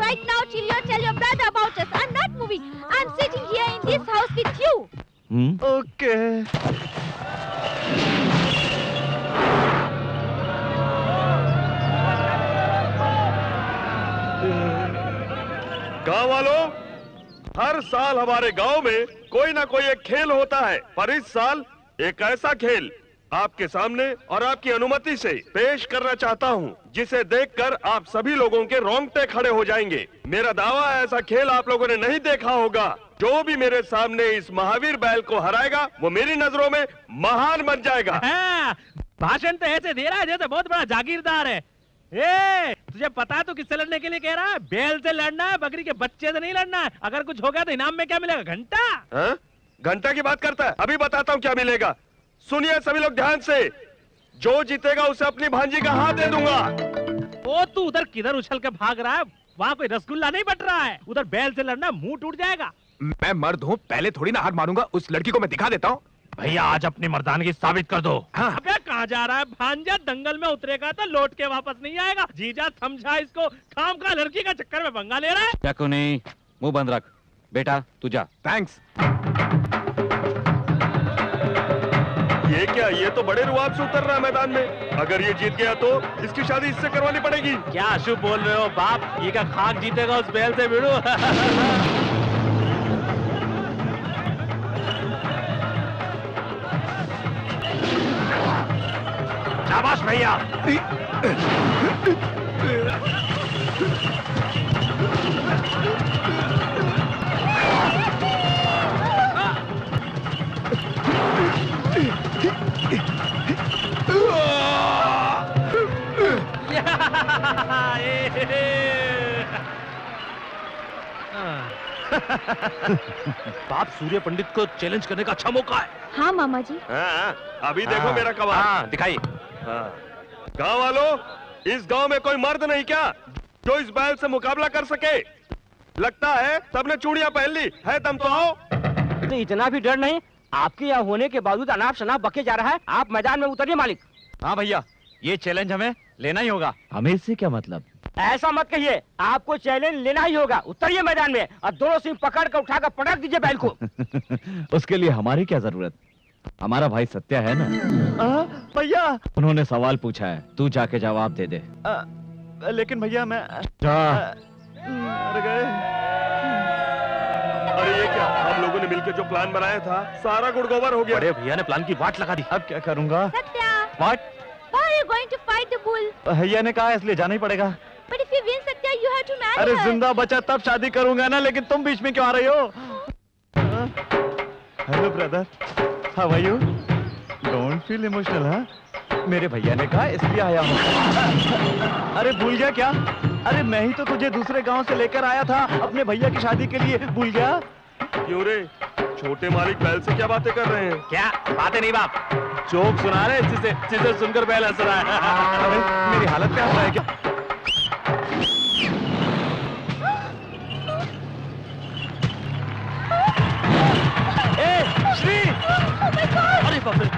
right now till you tell your brother about us. I'm not moving. I'm sitting here in this house with you. Okay. हर साल हमारे गांव में कोई ना कोई एक खेल होता है, पर इस साल एक ऐसा खेल आपके सामने और आपकी अनुमति से पेश करना चाहता हूं, जिसे देखकर आप सभी लोगों के रोंगटे खड़े हो जाएंगे। मेरा दावा है ऐसा खेल आप लोगों ने नहीं देखा होगा। जो भी मेरे सामने इस महावीर बैल को हराएगा वो मेरी नजरों में महान बन जाएगा। भाषण तो ऐसे दे रहा है जैसे बहुत बड़ा जागीरदार है। ए, तुझे पता है तू किससे लड़ने के लिए कह रहा है? बैल से लड़ना है, बकरी के बच्चे से नहीं लड़ना है। अगर कुछ हो गया तो इनाम में क्या मिलेगा? घंटा। घंटा की बात करता है? अभी बताता हूँ क्या मिलेगा। सुनिए सभी लोग ध्यान से, जो जीतेगा उसे अपनी भांजी का हाथ दे दूंगा। ओ तू उधर किधर उछल के भाग रहा है? वहाँ कोई रसगुल्ला नहीं बट रहा है। उधर बैल से लड़ना, मुंह टूट जाएगा। मैं मर्द हूँ, पहले थोड़ी ना हार मारूंगा। उस लड़की को मैं दिखा देता हूँ। भैया आज अपनी मर्दानगी साबित कर दो। हाँ। अबे कहाँ जा रहा है? भांजा दंगल में उतरेगा तो लौट के वापस नहीं आएगा। जीजा समझा इसको, खाम का लड़की का चक्कर में पंगा ले रहा है। चाकू नहीं, मुंह बंद रख। बेटा तू जा। थैंक्स। ये क्या? ये तो बड़े रुआब से उतर रहा है मैदान में। अगर ये जीत गया तो इसकी शादी इससे करवानी पड़ेगी। क्या अशुभ बोल रहे हो बाप? ये क्या खाक जीतेगा उस बैल से? भिड़ो। शाबाश भैया। बाप, सूर्य पंडित को चैलेंज करने का अच्छा मौका है। हाँ मामा जी। हाँ, अभी देखो मेरा कमाल। दिखाइए। गांव वालों, इस गांव में कोई मर्द नहीं क्या जो इस बैल से मुकाबला कर सके? लगता है सबने चूड़ियां पहन ली है। दम तो आओ। तो इतना भी डर नहीं? आपके यहाँ होने के बावजूद अनाप शनाप बके जा रहा है। आप मैदान में उतरिए मालिक। हाँ भैया, ये चैलेंज हमें लेना ही होगा। हमें इससे क्या मतलब? ऐसा मत कहिए, आपको चैलेंज लेना ही होगा। उतरिए मैदान में और दोनों सिंह पकड़ कर उठाकर पटक दीजिए बैल को। उसके लिए हमारी क्या जरूरत? हमारा भाई सत्या है ना। भैया उन्होंने सवाल पूछा है, तू जाके जवाब दे दे। लेकिन भैया मैं जा। मर गए। अरे ये क्या? हम लोगों ने मिलकर जो प्लान बनाया था सारा गुड़गोबर हो गया। बड़े भैया ने प्लान की वाट लगा दी। अब क्या करूंगा? Satya, What? why are you going to fight the bull? भैया ने कहा इसलिए जाना ही पड़ेगा। But if you win, Satya, you have to marry अरे her. जिंदा बचा तब शादी करूंगा ना, लेकिन तुम बीच में क्यों आ रही हो? Hello brother, how are you? Don't feel emotional. हाँ, मेरे भैया ने कहा इसलिए आया हूँ। अरे भूल गया क्या? अरे मैं ही तो तुझे दूसरे गांव से लेकर आया था अपने भैया की शादी के लिए। भूल गया? क्यों रे? छोटे मालिक बैल से क्या बातें कर रहे हैं? क्या बातें नहीं बाप, जोक सुना रहे, जिसे सुनकर बैल हंस रहा है। अरे मेरी हालत क्या हो रहा है क्या? ए, श्री! अरे बाप रे!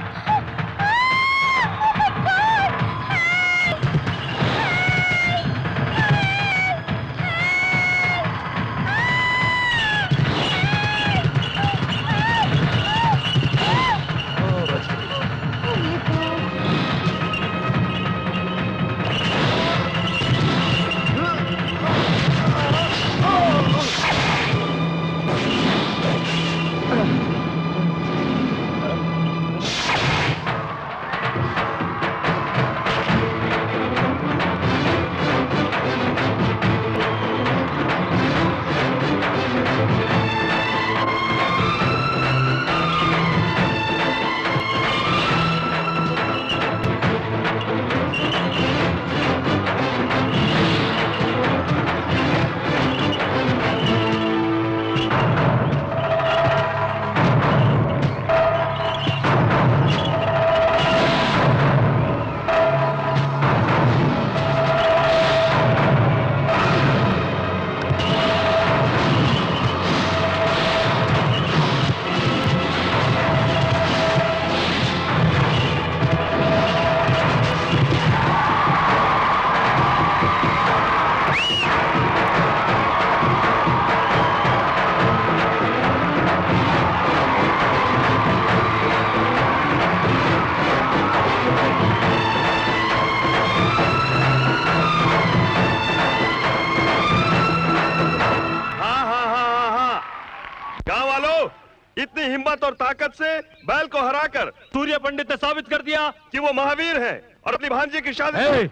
इतनी हिम्मत और ताकत से बैल को हराकर सूर्य पंडित ने साबित कर दिया कि वो महावीर है और अपनी भांजी की शादी।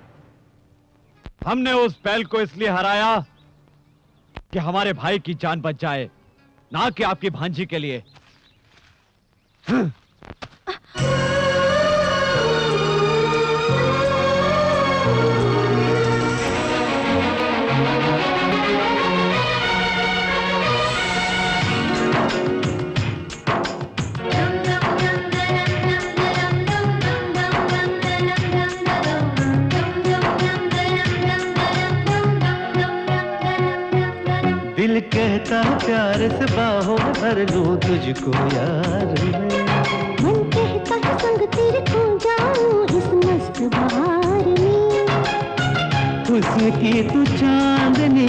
हमने उस बैल को इसलिए हराया कि हमारे भाई की जान बच जाए, ना कि आपकी भांजी के लिए। दिल कहता प्यार से बाहों में भर लूं तुझको यार मैं। मन कहता है संग तेरे खो जाऊं इस मस्त बहार में। हुस्न की तू चांदनी,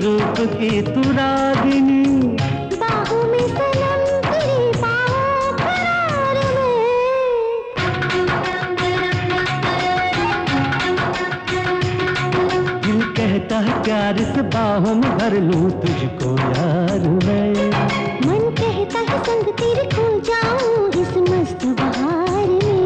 रूप की तू रागिनी, बाहों में सनम तेरी बाहों करार में। दिल कहता है प्यार से बाहों में भर लूं तुझको यार मैं। मन कहता है संग तेरे खो जाऊं इस मस्त बहार में।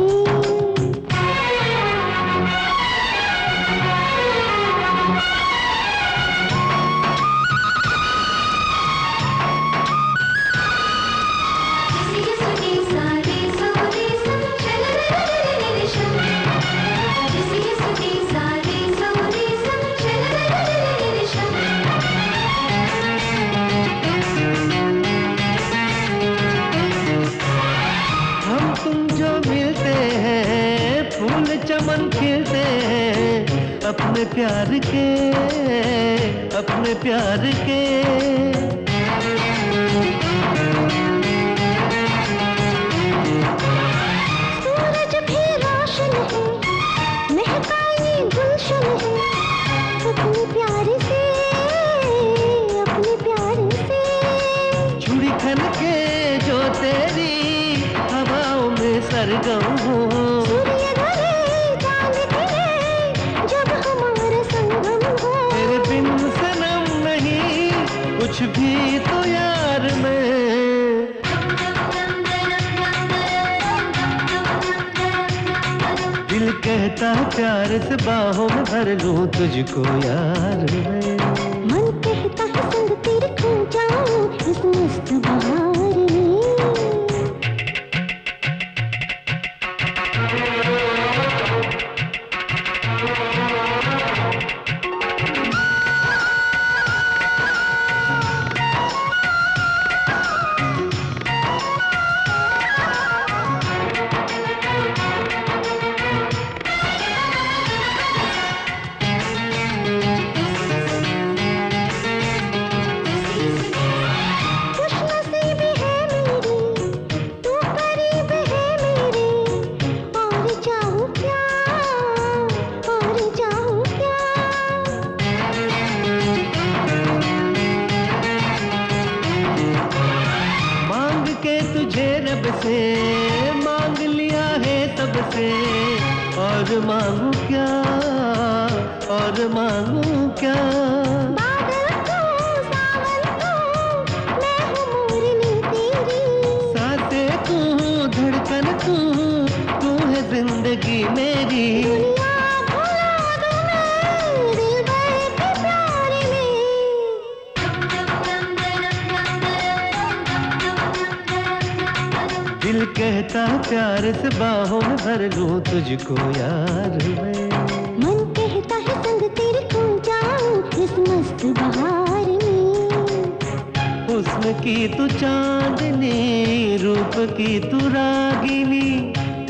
चमन खिलते हैं अपने प्यार के, अपने प्यार के। सूरज भी रोशन है, महका ये गुलशन है, अपने प्यार से, अपने प्यार से। छुरी खन के जो तेरी हवाओं में सरगम हो, कुछ भी तो यार मैं। दिल कहता प्यार से बाहों में भर लूं तुझको यार मैं। मन कहता है संग तेरे खो जाऊं इस मस्त बहार में। मांग लिया है सबसे, और मांगू क्या, और मांगू क्या। बादल को, सावन को, मैं हूँ मोरनी तेरी। सांसें तू, धड़कन तू, तू है जिंदगी मेरी। दुनिया भुला दूं मैं दिलबर के प्यार में। दिल कहता प्यार से बाहों में भर लूं तुझको यार मैं। मन कहता है संग तेरे खो जाऊं इस मस्त बहार में। हुस्न की तू चांदनी, रूप की तू रागिनी,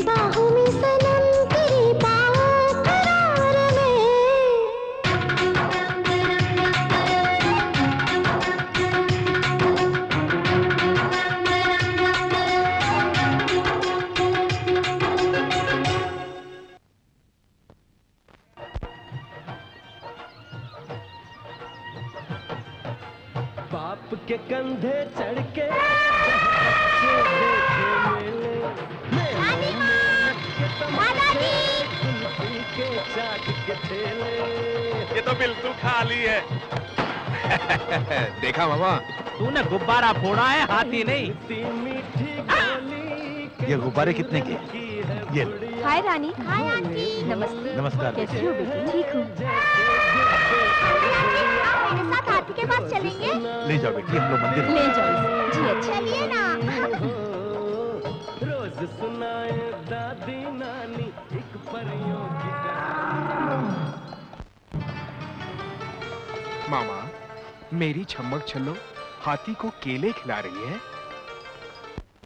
बाहों में सनम तेरी बाहों करार में। बाप के कंधे चढ़ के ये तो बिल्कुल खाली है। देखा मामा, तूने गुब्बारा फोड़ा है, हाथी नहीं। ये गुब्बारे कितने के? ये लो। हाय रानी। Hi aunty. नमस्ते। नमस्कार। कैसी हो बेटी? ठीक हूँ। मेरे साथ हाथी के पास चलेंगे? ले जाओ बेटी, हम लोग मंदिर ले जाओ। जी अच्छा। चलिए ना। रोज सुनाए दादी नानी एक परियों की मामा, मेरी छम्मक छल्लो हाथी को केले खिला रही है।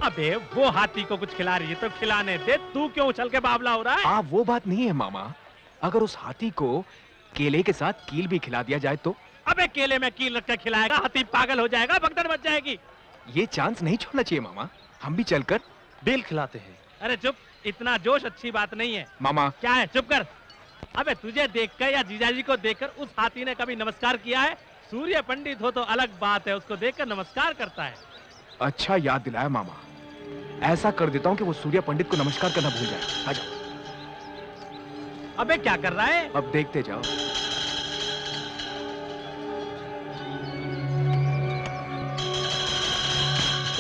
अबे वो हाथी को कुछ खिला रही है तो खिलाने दे, तू क्यों उछल के बावला हो रहा है? वो बात नहीं है मामा। अगर उस हाथी को केले के साथ कील भी खिला दिया जाए तो? अबे केले में कील रख के खिलाएगा, हाथी पागल हो जाएगा, भगदड़ मच जाएगी। ये चांस नहीं छोड़ना चाहिए मामा। हम भी चलकर बेल खिलाते हैं। अरे चुप, इतना जोश अच्छी बात नहीं है। मामा क्या है, चुप कर। अबे तुझे देखकर या जीजाजी को देखकर उस हाथी ने कभी नमस्कार किया है? सूर्य पंडित हो तो अलग बात है, उसको देखकर नमस्कार करता है। अच्छा याद दिलाया मामा। ऐसा कर देता हूँ कि वो सूर्य पंडित को नमस्कार करना भूल जाए। आ जाओ। अबे क्या कर रहा है? अब देखते जाओ।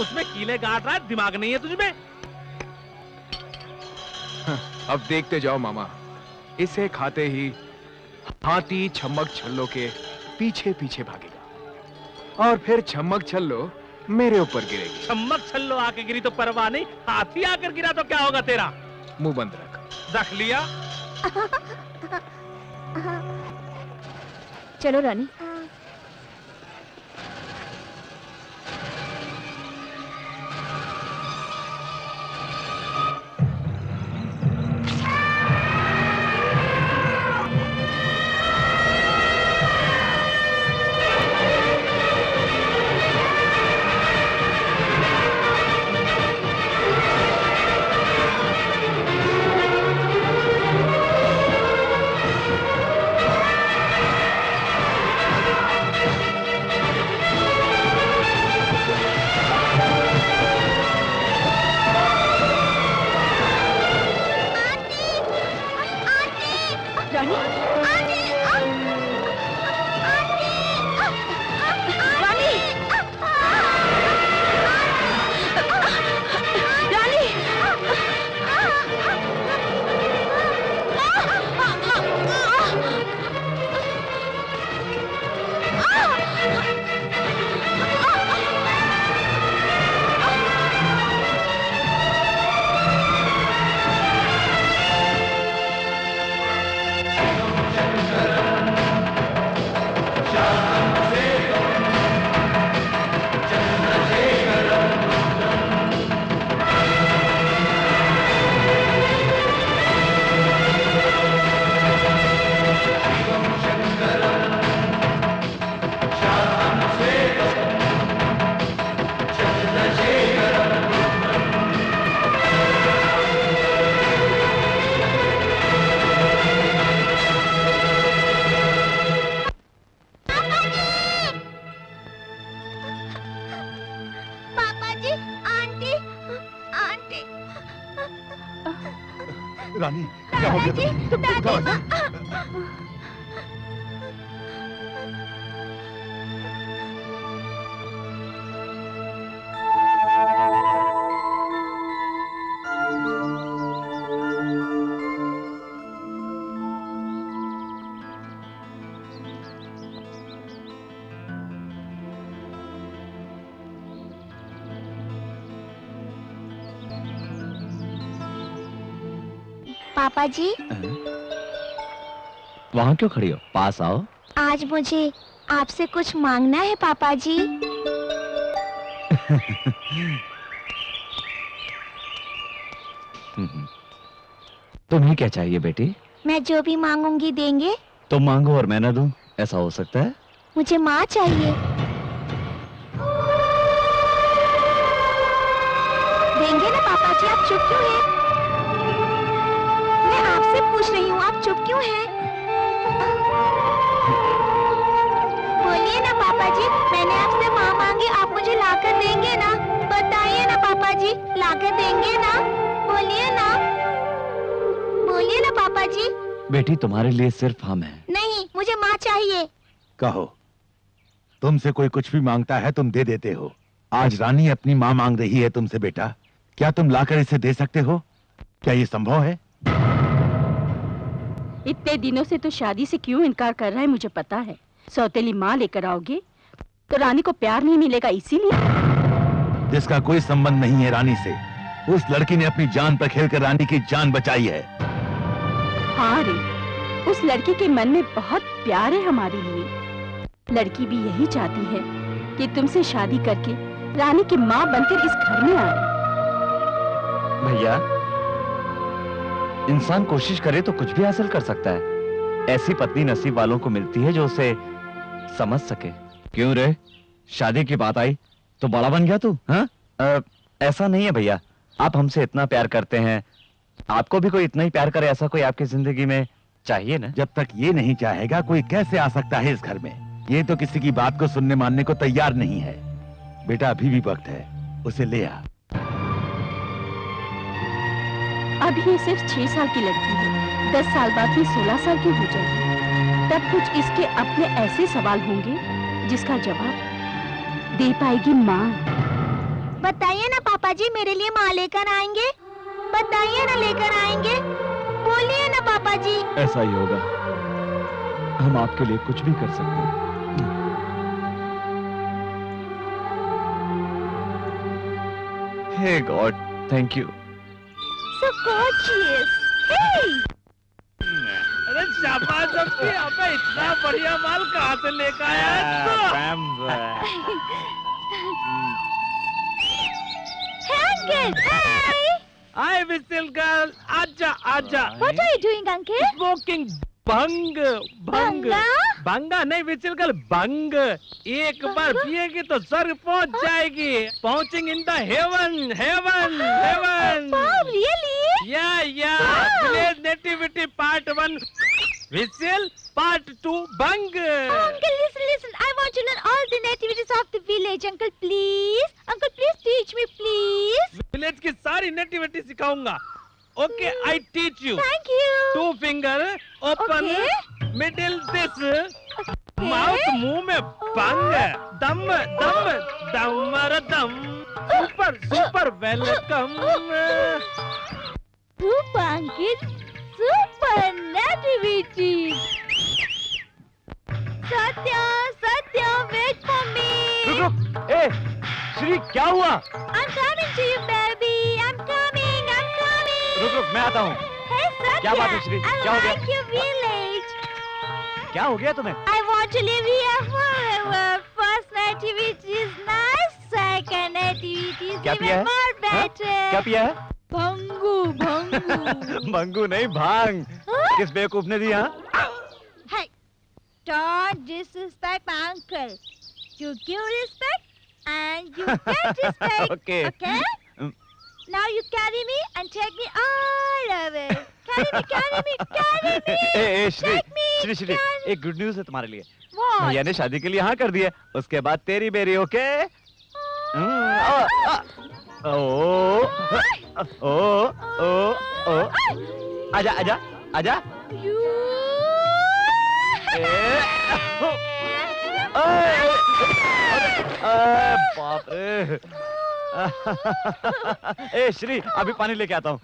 उसमें कीले गाड़ रहा है, दिमाग नहीं है तुझमें? अब देखते जाओ मामा। इसे खाते ही हाथी छम्मक छल्लो के पीछे पीछे भागेगा और फिर छम्मक छल्लो मेरे ऊपर गिरेगी। छम्मक छल्लो आके गिरी तो परवाह नहीं, हाथी आकर गिरा तो क्या होगा तेरा? मुंह बंद रख। रख लिया। चलो रानी। रानी क्या हो गया तुम्हें? पापा जी, वहाँ क्यों खड़ी हो? पास आओ। आज मुझे आपसे कुछ मांगना है पापा जी। तुम्हें क्या चाहिए बेटी? मैं जो भी मांगूंगी देंगे? तुम मांगो और मैं ना दूं, ऐसा हो सकता है? मुझे माँ चाहिए। देंगे ना पापा जी? आप चुप क्यों हैं? मैं आपसे पूछ रही हूँ, आप चुप क्यों हैं? बोलिए ना पापा जी, मैंने आपसे माँ मांगी, आप मुझे लाकर देंगे ना? बताइए ना पापा जी, लाकर देंगे ना? बोलिए ना, बोलिए ना पापा जी। बेटी तुम्हारे लिए सिर्फ हम हैं। नहीं, मुझे माँ चाहिए। कहो। तुमसे कोई कुछ भी मांगता है तुम दे देते हो। आज रानी अपनी माँ मांग रही है तुमसे बेटा, क्या तुम लाकर इसे दे सकते हो? क्या ये संभव है? इतने दिनों से तो शादी से क्यों इनकार कर रहा है मुझे पता है। सौतेली माँ लेकर आओगे तो रानी को प्यार नहीं मिलेगा, इसीलिए। जिसका कोई संबंध नहीं है रानी से, उस लड़की ने अपनी जान पर खेलकर रानी की जान बचाई है। हाँ रे, उस लड़की के मन में बहुत प्यार है हमारे लिए। लड़की भी यही चाहती है कि तुमसे शादी करके रानी की माँ बनकर इस घर में आए। भैया, इंसान कोशिश करे तो कुछ भी हासिल कर सकता है। ऐसी पत्नी नसीब वालों को मिलती है जो उसे समझ सके। क्यों रे, शादी की बात आई तो बड़ा बन गया तू? हाँ? ऐसा नहीं है भैया, आप हमसे इतना प्यार करते हैं, आपको भी कोई इतना ही प्यार करे ऐसा कोई आपकी जिंदगी में चाहिए ना? जब तक ये नहीं चाहेगा कोई कैसे आ सकता है इस घर में? ये तो किसी की बात को सुनने मानने को तैयार नहीं है। बेटा अभी भी वक्त है, उसे ले आ। अभी ये सिर्फ 6 साल की लड़की है, 10 साल बाद ये 16 साल की हो जाएगी। तब कुछ इसके अपने ऐसे सवाल होंगे जिसका जवाब दे पाएगी माँ। बताइए ना पापा जी, मेरे लिए माँ लेकर आएंगे? बताइए ना लेकर आएंगे? बोलिए ना पापा जी। ऐसा ही होगा, हम आपके लिए कुछ भी कर सकते हैं। Hey God, thank you. So gorgeous. Hey! अरे शाबाश अब्बी, अबे इतना बढ़िया माल कहाँ से लेकर आया? Hey uncle, hi. Hi Whistle girl, आजा आजा। What are you doing, uncle? Smoking भंग भंग भंगा नहीं विचिल गर्ल, भंग। एक बार पिएगी तो स्वर्ग पहुंच जाएगी। पहुंचिंग in the heaven heaven heaven. Really? या विलेज नेटिविटी पार्ट 1 विचिल, पार्ट 2 भंग। Uncle, listen. I want to learn all the nativities of the village, uncle, please. Uncle, please teach me, please. Village की सारी नेटिविटी सिखाऊंगा। Okay, I teach you. Thank you. 2 finger, open, middle this, mouth मुंह में बंग, दम दम दमर दम, super welcome. Super uncle, super nativity. Satya, wait for me. रुक, ए, श्री क्या हुआ? I'm coming to you, baby. I'm coming. रुक, मैं आता हूँ। Hey, Satya, क्या बात है श्री? क्या हो गया? I like your village. क्या हो गया तुम्हें? I want to live here forever. First nativity is nice. Second nativity is क्या पिया even है? more better. क्या पिया है? भंगू। भंगू नहीं, भांग। किस बेवकूफ ने दी? हाँ? Hey, don't disrespect my uncle. You give respect and you get respect. Okay. Okay? Now you carry me and take me all over. Carry me. A, Shri, Take me, Shri, एक गुड न्यूज है तुम्हारे लिए। What? भैया ने शादी के लिए हाँ कर दिया, उसके बाद तेरी बेरी। ओके? आजा। बाप रे। ए श्री, अभी पानी लेके आता हूँ।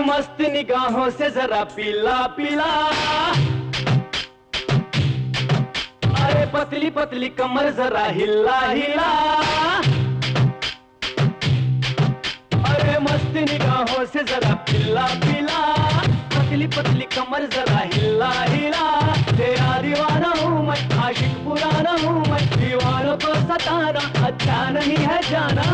मस्त निगाहों से जरा पिला पिला, अरे पतली पतली कमर जरा हिला हिला, अरे मस्त निगाहों से जरा पिला पिला, पतली पतली कमर जरा हिला हिला। तेरा दीवाना हूँ मैं, आशिक पुराना हूँ मैं, दीवानों को सताना अच्छा नहीं है जाना।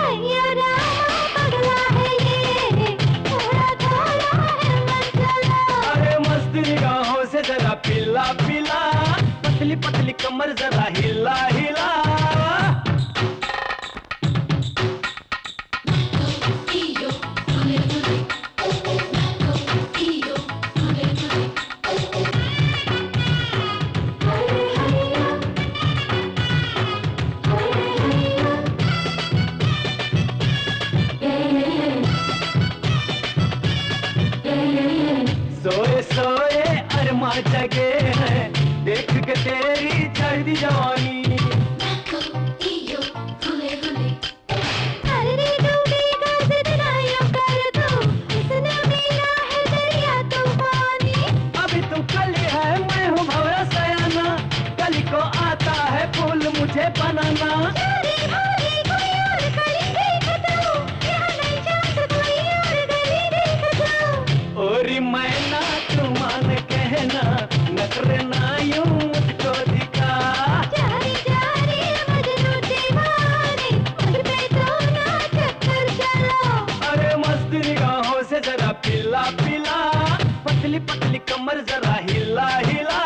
हैया रामा पगला है ये, थोड़ा थोड़ा है मन चला। अरे मस्त निगाहों से जरा पिला पिला, पतली पतली कमर जरा हिला हिला। सोए सोए अरमा जगे हैं, देख के तेरी चढ़ती जवानी। अरे डूबेगा जितना यूं कर दो, इसने मिला है दरिया तूफानी। अभी तो कली है मैं हूँ भवरा सयाना, कली को आता है फूल मुझे बनाना। चोरी भागी कोई और कली देख दो, यहाँ नहीं चांस कोई और गली देख दो। ओरी मैना तू मान कहना, नखरे ना यूं मुझको दिखा। जारी जारी मजनू दीवानी, मुझ पे तो ना चक्कर चलो। अरे मस्त निगाहों से जरा पिला पिला, पतली पतली कमर जरा हिला हिला।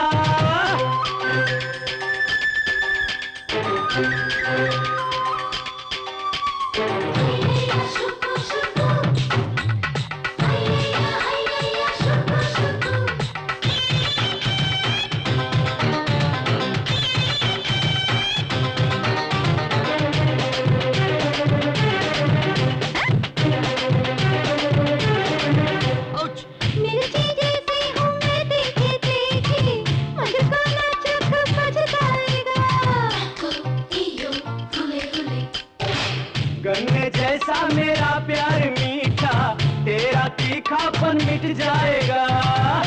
मिर्ची जैसी हूँ मैं तीखी तीखी, मुझको ना चख पछताएगा। गन्ने जैसा मेरा प्यार मीठा, तेरा तीखापन मिट जाएगा।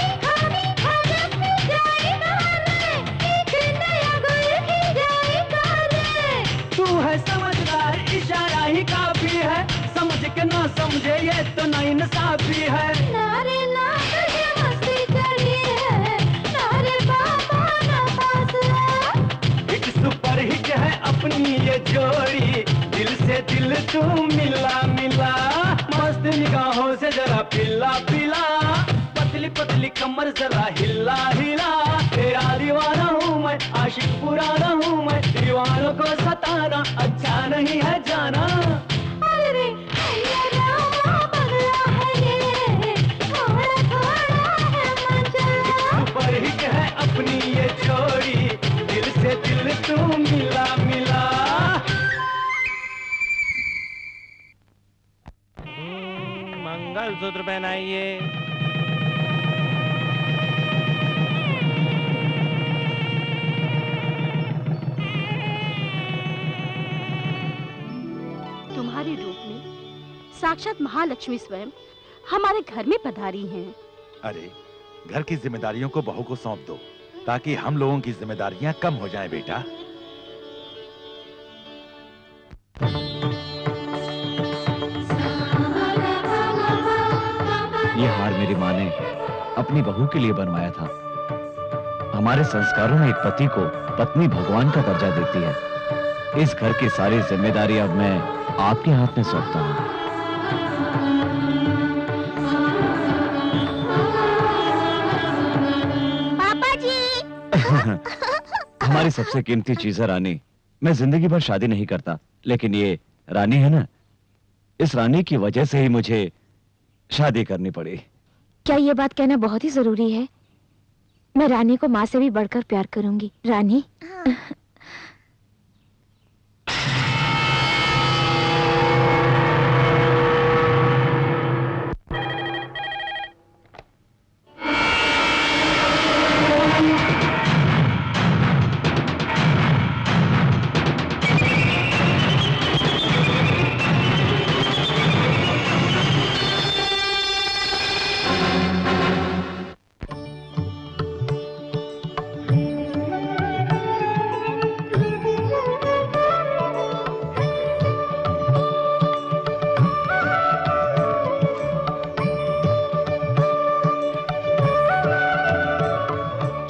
मीठा मीठा जब मिल जाएगा रे, एक नया गुल खिल जाएगा रे। तू है समझदार, इशारा ही काफी है, समझ के ना समझे ये तो नाइंसाफी है। नारे ना तुझे मस्ती चढ़ी है, नारे बाबा ना पास है। एक सुपर हिट है अपनी ये जोड़ी, दिल से दिल तू मिला मिला। मस्त निगाहों से जरा पिला पिला, पतली पतली कमर जरा हिला हिला। तेरा दीवाना हूँ मैं, आशिक पुराना हूँ मैं, दीवानों को सताना अच्छा नहीं है जाना। अरे हैया रामा पगला है ये, थोड़ा थोड़ा है मन चला। सुपर हिट है अपनी ये जोड़ी, दिल से दिल तू मिला मिला। मंगलसूत्र पहनाइए। तुम्हारे रूप में साक्षात महालक्ष्मी स्वयं हमारे घर में पधारी हैं। अरे घर की जिम्मेदारियों को बहू को सौंप दो, ताकि हम लोगों की जिम्मेदारियां कम हो जाएं बेटा। ये हार मेरी माँ ने अपनी बहू के लिए बनवाया था। हमारे संस्कारों में एक पति को पत्नी भगवान का दर्जा देती है। इस घर की सारी जिम्मेदारी अब मैं आपके हाथ में सौंपता हूँ। पापा जी। हमारी सबसे कीमती चीज है रानी। मैं जिंदगी भर शादी नहीं करता, लेकिन ये रानी है ना, इस रानी की वजह से ही मुझे शादी करनी पड़ी। क्या ये बात कहना बहुत ही जरूरी है? मैं रानी को माँ से भी बढ़कर प्यार करूंगी। रानी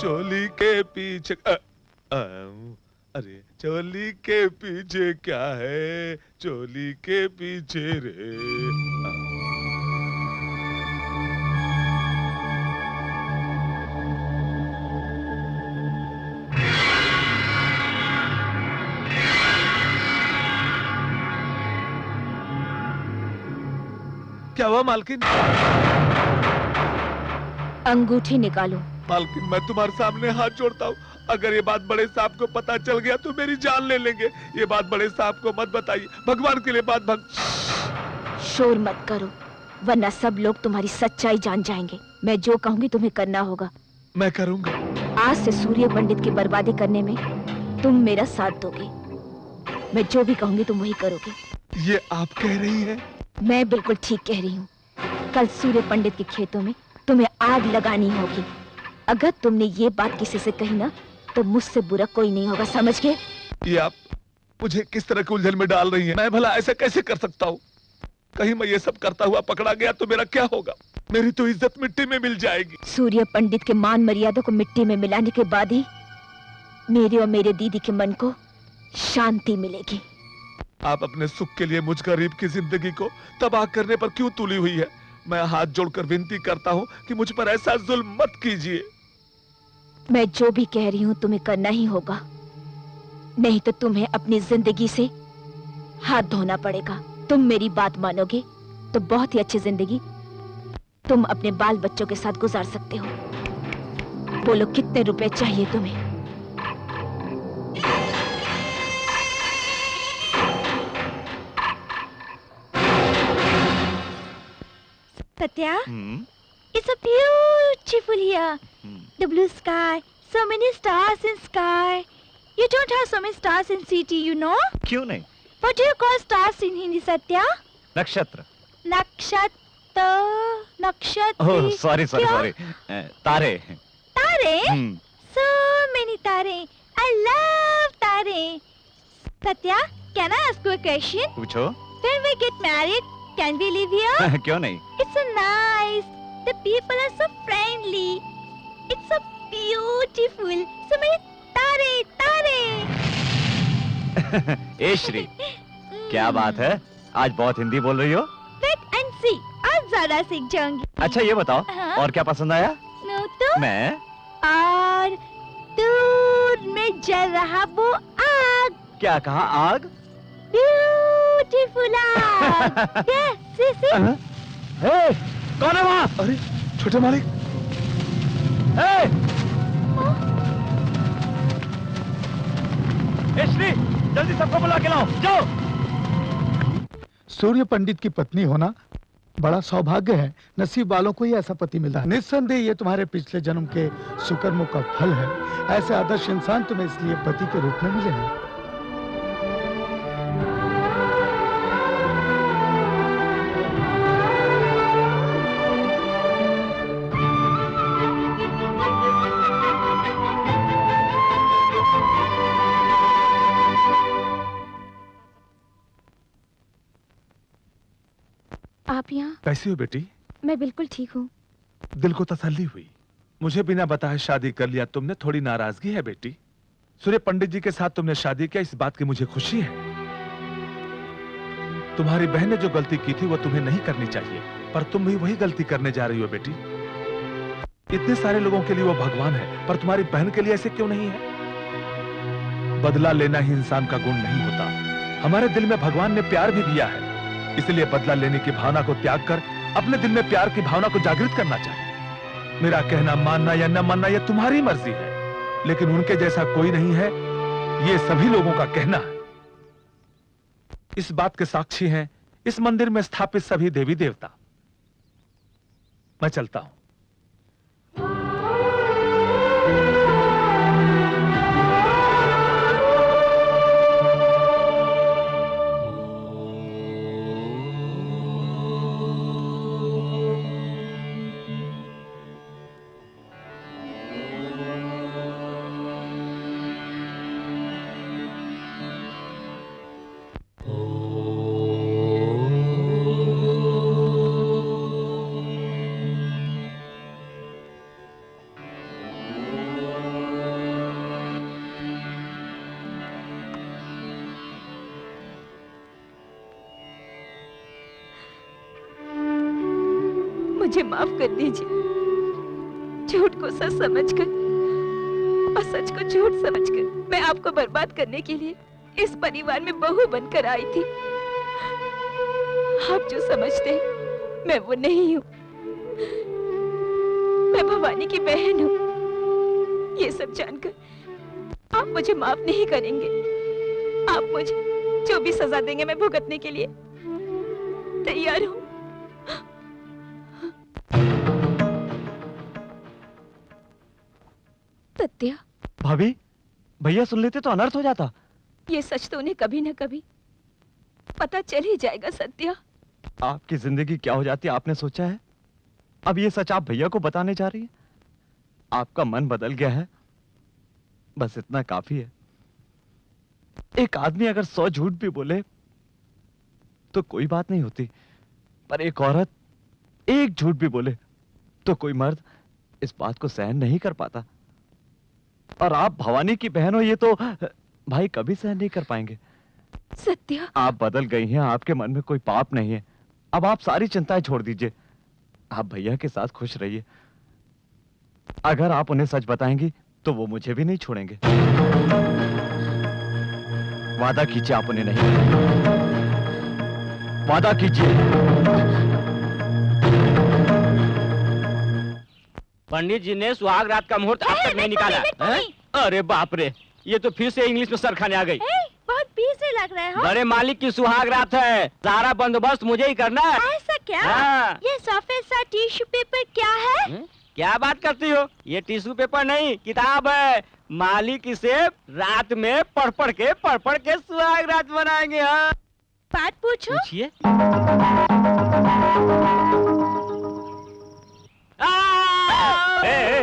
चोली के पीछे अरे चोली के पीछे क्या है, चोली के पीछे रे। क्या हुआ मालकिन? अंगूठी निकालो। मालकिन मैं तुम्हारे सामने हाथ जोड़ता हूँ, अगर ये बात बड़े साहब को पता चल गया तो मेरी जान ले लेंगे। ये बात बड़े साहब को मत बताइए, भगवान के लिए बात शोर मत करो, वरना सब लोग तुम्हारी सच्चाई जान जाएंगे। मैं जो कहूंगी तुम्हें करना होगा। मैं करूंगा। आज से सूर्य पंडित की बर्बादी करने में तुम मेरा साथ दोगे। मैं जो भी कहूंगी तुम वही करोगे। ये आप कह रही हैं? मैं बिल्कुल ठीक कह रही हूँ। कल सूर्य पंडित के खेतों में तुम्हें आग लगानी होगी। अगर तुमने ये बात किसी से कही ना तो मुझसे बुरा कोई नहीं होगा, समझ गए? ये आप मुझे किस तरह के उलझन में डाल रही हैं? मैं भला ऐसा कैसे कर सकता हूँ? कहीं मैं ये सब करता हुआ पकड़ा गया तो मेरा क्या होगा? मेरी तो इज्जत मिट्टी में मिल जाएगी। सूर्य पंडित के मान मर्यादा को मिट्टी में मिलाने के बाद ही मेरे और मेरे दीदी के मन को शांति मिलेगी। आप अपने सुख के लिए मुझ गरीब की जिंदगी को तबाह करने पर क्यों तुली हुई है? मैं हाथ जोड़कर विनती करता हूँ कि मुझ पर ऐसा जुल्म मत कीजिए। मैं जो भी कह रही हूँ तुम्हें करना ही होगा, नहीं तो तुम्हें अपनी जिंदगी से हाथ धोना पड़ेगा। तुम मेरी बात मानोगे तो बहुत ही अच्छी जिंदगी तुम अपने बाल बच्चों के साथ गुजार सकते हो। बोलो कितने रुपए चाहिए तुम्हें? Satya, it's so beautiful here. The blue sky, so many stars in sky. You don't have so many stars in city, you know? क्यों नहीं? What do you call stars in Hindi, Satya? नक्षत्र। Nakshatra, nakshatra. Oh sorry sorry क्या? Sorry, तारे। तारे? So many tare. I love tare. Satya, can I ask you a question? पूछो। When we get married, can we live here? क्यों नहीं? It's so nice. The people are so friendly. It's so beautiful. So many tare, tare. ए श्री, क्या बात है? आज बहुत हिंदी बोल रही हो? Wait and see. आज ज्यादा सीख जाऊंगी। अच्छा ये बताओ, हाँ? और क्या पसंद आया? No, तो? मैं? और दूर में जल रहा वो आग। क्या कहा? आग? Beautiful आग। Yes, see. हे, कौन है वहाँ? अरे छोटे मालिक। श्री, जल्दी सबको बुला के लाओ, जाओ। सूर्य पंडित की पत्नी होना बड़ा सौभाग्य है। नसीब वालों को ही ऐसा पति मिला है। निस्संदेह ये तुम्हारे पिछले जन्म के सुकर्मों का फल है। ऐसे आदर्श इंसान तुम्हें इसलिए पति के रूप में मिले हैं। आप यहाँ? कैसी हो बेटी? मैं बिल्कुल ठीक हूँ। दिल को तसल्ली हुई। मुझे बिना बताए शादी कर लिया तुमने, थोड़ी नाराजगी है बेटी? सूर्य पंडित जी के साथ तुमने शादी किया, इस बात की मुझे खुशी है। तुम्हारी बहन ने जो गलती की थी वो तुम्हें नहीं करनी चाहिए, पर तुम भी वही गलती करने जा रही हो बेटी। इतने सारे लोगों के लिए वो भगवान है, पर तुम्हारी बहन के लिए ऐसे क्यों नहीं है? बदला लेना ही इंसान का गुण नहीं होता। हमारे दिल में भगवान ने प्यार भी दिया है, इसलिए बदला लेने की भावना को त्याग कर अपने दिल में प्यार की भावना को जागृत करना चाहिए। मेरा कहना मानना या न मानना यह तुम्हारी मर्जी है, लेकिन उनके जैसा कोई नहीं है, ये सभी लोगों का कहना है। इस बात के साक्षी हैं इस मंदिर में स्थापित सभी देवी देवता। मैं चलता हूं। मुझे माफ कर दीजिए। झूठ को सच समझकर और सच को झूठ समझकर मैं आपको बर्बाद करने के लिए इस परिवार में बहू बनकर आई थी। आप जो समझते हैं मैं वो नहीं हूँ। मैं भवानी की बहन हूँ। ये सब जानकर आप मुझे माफ नहीं करेंगे। आप मुझे जो भी सजा देंगे मैं भुगतने के लिए तैयार हूँ। सत्या, भाभी, भैया सुन लेते तो अनर्थ हो जाता। ये सच तो उन्हें कभी न कभी पता चल ही जाएगा। सत्या, आपकी जिंदगी क्या हो जाती है आपने सोचा है? अब ये सच आप भैया को बताने जा रही है? आपका मन बदल गया है, बस इतना काफी है। एक आदमी अगर 100 झूठ भी बोले तो कोई बात नहीं होती, पर एक औरत एक झूठ भी बोले तो कोई मर्द इस बात को सहन नहीं कर पाता। और आप भवानी की बहन हो, ये तो भाई कभी सहन नहीं कर पाएंगे। सत्या, आप बदल गई हैं, आपके मन में कोई पाप नहीं है। अब आप सारी चिंताएं छोड़ दीजिए, आप भैया के साथ खुश रहिए। अगर आप उन्हें सच बताएंगी तो वो मुझे भी नहीं छोड़ेंगे। वादा कीजिए आप उन्हें नहीं, वादा कीजिए। पंडित जी ने सुहाग रात का मुहूर्त अब तक नहीं निकाला। अरे बाप रे, ये तो फिर से इंग्लिश में सर खाने आ गई। बहुत पीस से लग रहा है। हाँ? बड़े मालिक की सुहाग रात है, सारा बंदोबस्त मुझे ही करना है। ऐसा क्या? हाँ। ये सफेद सा टिश्यू पेपर क्या है? क्या बात करती हो? ये टिश्यू पेपर नहीं, किताब है। मालिक इसे रात में पढ़ पढ़ के सुहाग रात बनाएंगे। हाँ, बात पूछो। पूछिए।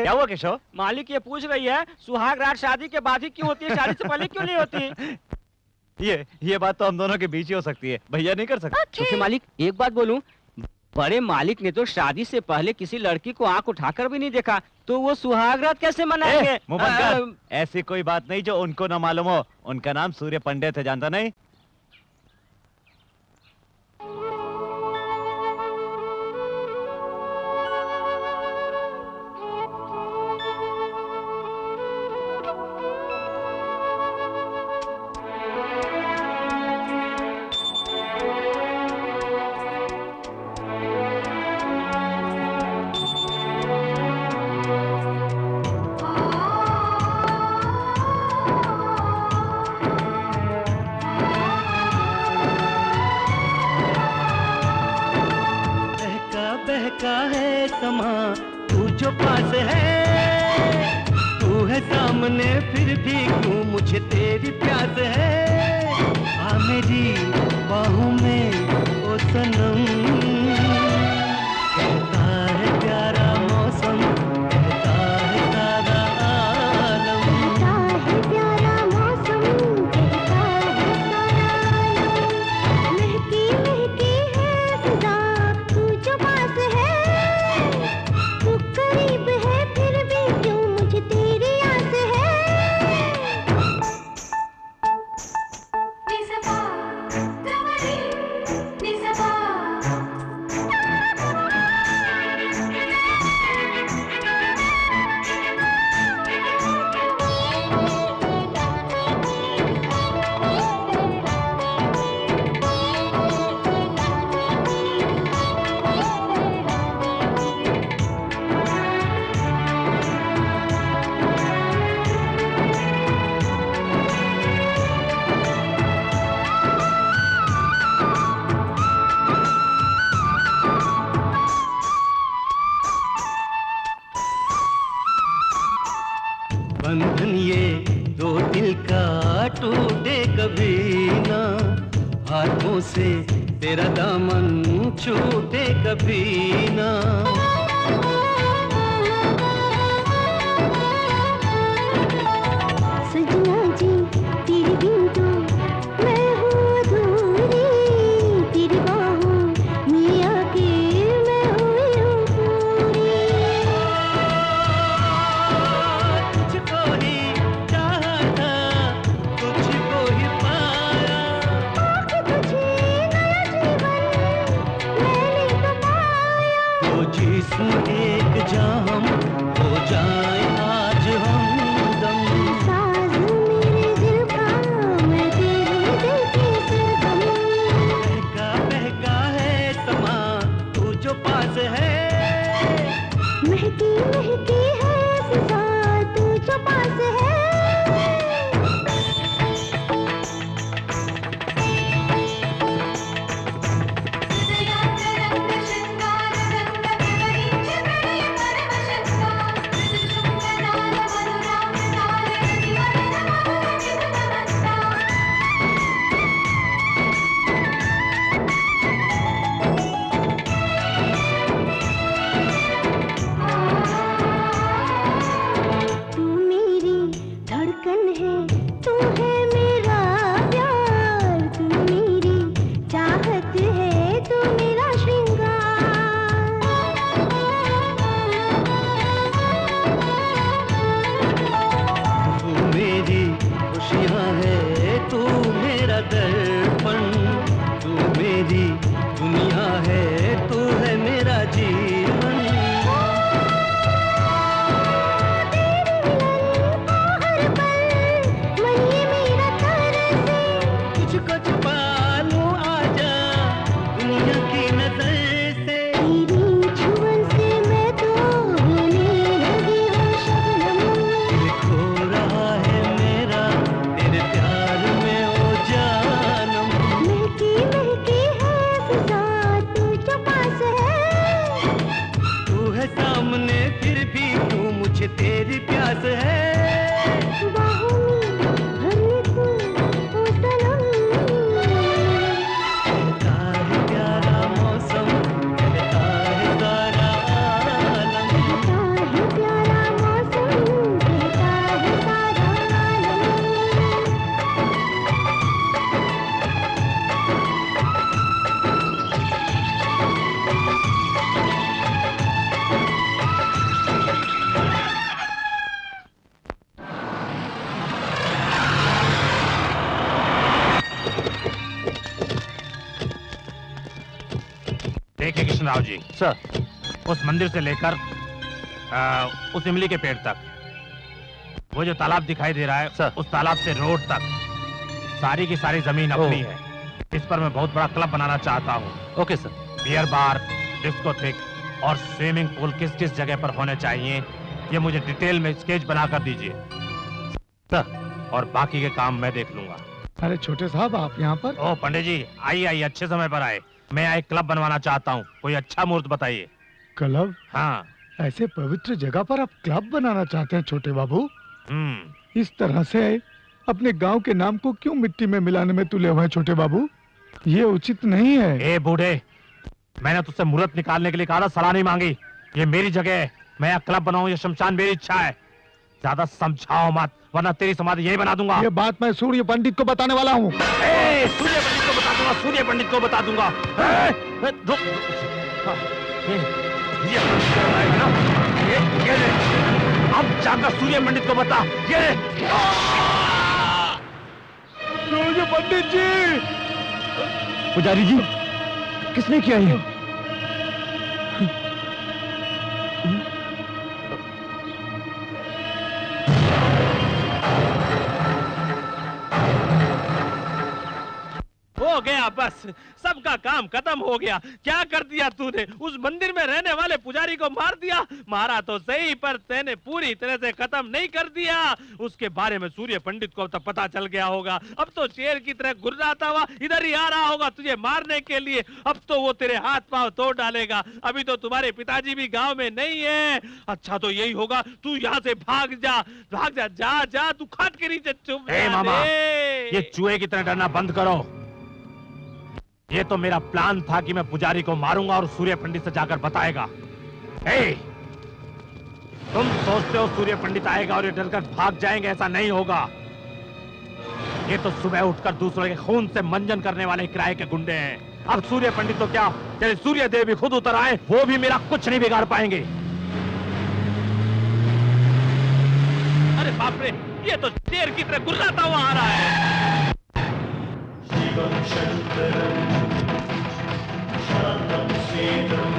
क्या हुआ केशव? मालिक ये पूछ रही है सुहाग रात शादी के बाद ही क्यों होती है, शादी से पहले क्यों नहीं होती? ये बात तो हम दोनों के बीच ही हो सकती है, भैया नहीं कर सकते। छोटे मालिक, एक बात बोलूं, बड़े मालिक ने तो शादी से पहले किसी लड़की को आंख उठाकर भी नहीं देखा, तो वो सुहाग रात कैसे मनाएंगे? मुंह बंद कर। ऐसी कोई बात नहीं जो उनको ना मालूम हो। उनका नाम सूर्य पंडित है, जानता नहीं? बहका है समा, तू जो पास है, तू है सामने फिर भी क्यों मुझे तेरी प्यास है। आ मेरी बाहों में ओ सनम, कहता है प्यारा मौसम, कहता है सारा आलम, कहता है प्यारा मौसम, कहता है सारा आलम। महकी महकी है फिजा, तू जो पास है, तू करीब है फिर भी क्यों मुझे तेरी आस है। बंधन ये दो दिल का टूटे कभी ना, हाथों से तेरा दामन छूटे कभी ना। सजना जी तेरी बिन तो मैं हूँ अधूरी, तेरी बाहों में आके मैं हुई हूँ पूरी। तुझको ही चाहा था, तुझको ही पाया, आके तुझे नया जीवन मैंने तो पाया। तो जी हम एक जा हम हो जाए आज हमदम। साज मेरे दिल का मैं तेरे दिल की सरगम। बहका बहका है समा तू जो पास है, महकी महकी है फिजा तू जो पास है। देखिए कृष्णराव जी सर, उस मंदिर से लेकर उस इमली के पेड़ तक, वो जो तालाब दिखाई दे रहा है सर, उस तालाब से रोड तक सारी की सारी जमीन अपनी है। इस पर मैं बहुत बड़ा क्लब बनाना चाहता हूँ। Okay sir. Beer bar, discotheque और स्विमिंग पूल किस किस जगह पर होने चाहिए ये मुझे डिटेल में स्केच बनाकर दीजिए सर, और बाकी के काम मैं देख लूंगा। अरे छोटे साहब आप यहाँ पर? ओ पंडित जी, आइए आइए, अच्छे समय पर आए। मैं एक क्लब बनवाना चाहता हूँ, कोई अच्छा मुहूर्त बताइए। क्लब? हाँ। ऐसे पवित्र जगह पर आप क्लब बनाना चाहते हैं छोटे बाबू? इस तरह से अपने गांव के नाम को क्यों मिट्टी में मिलाने में तुले हुए हैं छोटे बाबू? ये उचित नहीं है। ए बूढ़े, मैंने तुझसे मुहूर्त निकालने के लिए कहा था, सलाह नहीं मांगी। ये मेरी जगह है, मैं यहाँ क्लब बनाऊं, ये शमशान मेरी इच्छा है। ज्यादा समझाओ मत, वरना तेरी समाधि यही बना दूंगा। ये बात मैं सूर्य पंडित को बताने वाला हूँ। सूर्य पंडित को बता दूंगा, सूर्य पंडित को बता दूंगा। अब जाकर सूर्य पंडित को बता। ये सूर्य पंडित जी! पुजारी जी, किसने किया ये? हो गया, बस सबका काम खत्म हो गया। क्या कर दिया तूने? उस मंदिर में रहने वाले पुजारी को मार दिया। मारा तो सही, पर तेने पूरी तरह से खत्म नहीं कर दिया। उसके बारे में सूर्य पंडित को तो पता चल गया होगा। अब तो शेर की तरह गुर्राता हुआ इधर ही आ रहा होगा तुझे मारने के लिए। अब तो वो तेरे हाथ पांव तोड़ डालेगा। अभी तो तुम्हारे पिताजी भी गाँव में नहीं है। अच्छा तो यही होगा, तू यहाँ से भाग जा, भाग जा, जा जा, तू खाट के नीचे चुप। मामा, ये चूहे की तरह डरना बंद करो। ये तो मेरा प्लान था कि मैं पुजारी को मारूंगा और सूर्य पंडित से जाकर बताएगा। तुम सोचते हो सूर्य पंडित आएगा और ये डरकर भाग जाएंगे? ऐसा नहीं होगा। ये तो सुबह उठकर दूसरे के खून से मंजन करने वाले किराए के गुंडे हैं। अब सूर्य पंडित तो क्या, चले सूर्य देव भी खुद उतर आए, वो भी मेरा कुछ नहीं बिगाड़ पाएंगे। अरे बाप रे, ये तो शेर की तरह गुर्राता हुआ आ रहा है। शिवं शंकरं शांतं शीतलं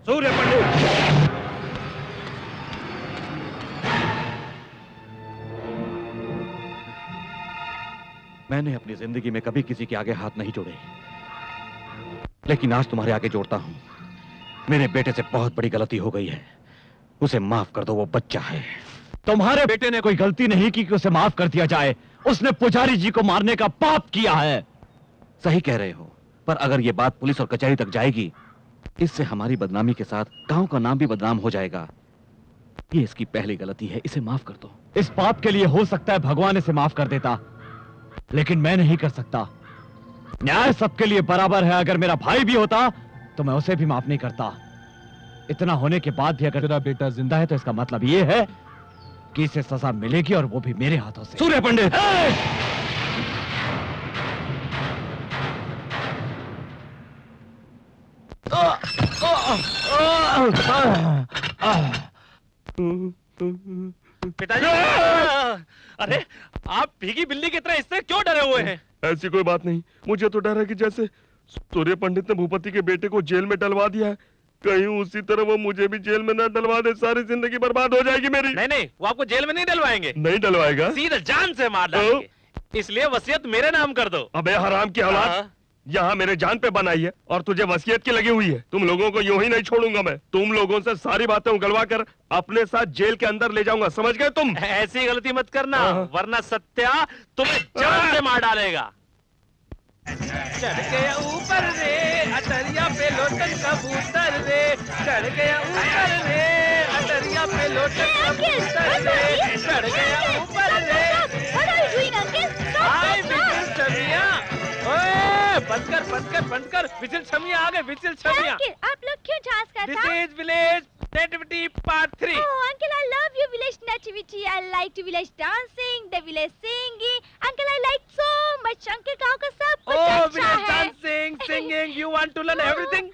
सूर्य पंडित, मैंने अपनी जिंदगी में कभी किसी के आगे हाथ नहीं जोड़े, लेकिन आज तुम्हारे आगे जोड़ता हूं। मेरे बेटे से बहुत बड़ी गलती हो गई है, उसे माफ कर दो, वो बच्चा है। तुम्हारे बेटे ने कोई गलती नहीं की कि उसे माफ कर दिया जाए। उसने पुजारी जी को मारने का पाप किया है। सही कह रहे हो, पर अगर ये बात पुलिस और कचहरी तक जाएगी, इससे हमारी बदनामी के साथ गांव का नाम भी बदनाम हो जाएगा। ये इसकी पहली गलती है, इसे माफ कर दो। इस पाप के लिए हो सकता है भगवान इसे माफ कर देता, लेकिन मैं नहीं कर सकता। न्याय सबके लिए बराबर है। अगर मेरा भाई भी होता तो मैं उसे भी माफ नहीं करता। इतना होने के बाद भी अगर मेरा बेटा जिंदा है तो इसका मतलब ये है कि इसे सजा मिलेगी, और वो भी मेरे हाथों से। सूर्य पंडित, पिताजी, अरे आप भीगी बिल्ली की तरह इससे क्यों डरे हुए हैं? ऐसी कोई बात नहीं, मुझे तो डर है कि जैसे सूर्य पंडित ने भूपति के बेटे को जेल में डलवा दिया है, कहीं उसी तरह वो मुझे भी जेल में न डलवा दे, सारी जिंदगी बर्बाद हो जाएगी मेरी। नहीं नहीं, वो आपको जेल में नहीं डलवाएंगे। नहीं डलवाएगा? सीधा जान से मार डालेंगे। इसलिए वसीयत मेरे नाम कर दो। अबे हराम की औलाद, यहाँ मेरे जान पे बनाई है और तुझे वसीयत की लगी हुई है। तुम लोगों को यूं ही नहीं छोड़ूंगा मैं। तुम लोगों से सारी बातें उगलवा कर अपने साथ जेल के अंदर ले जाऊंगा, समझ गए तुम? ऐसी गलती मत करना, वरना सत्या तुम्हें जान से मार डालेगा। चढ़ गया ऊपर रे अटरिया पे लोटन कबूतर रे, चढ़ गया ऊपर रे अटरिया पे लोटन कबूतर रे, चढ़ गया ऊपर रे। हाय विजिल छमिया, ओए बंद कर विजिल छमिया आ गए, विजिल छमिया। आप लोग क्यों झांस कर रहे हैं? This is village nativity part 3। Oh, uncle, I love your village nativity. I like to village dancing, the village singing. Uncle, I like so much. Uncle, गाँव का सब कुछ अच्छा है। village dancing, singing, you want to learn everything?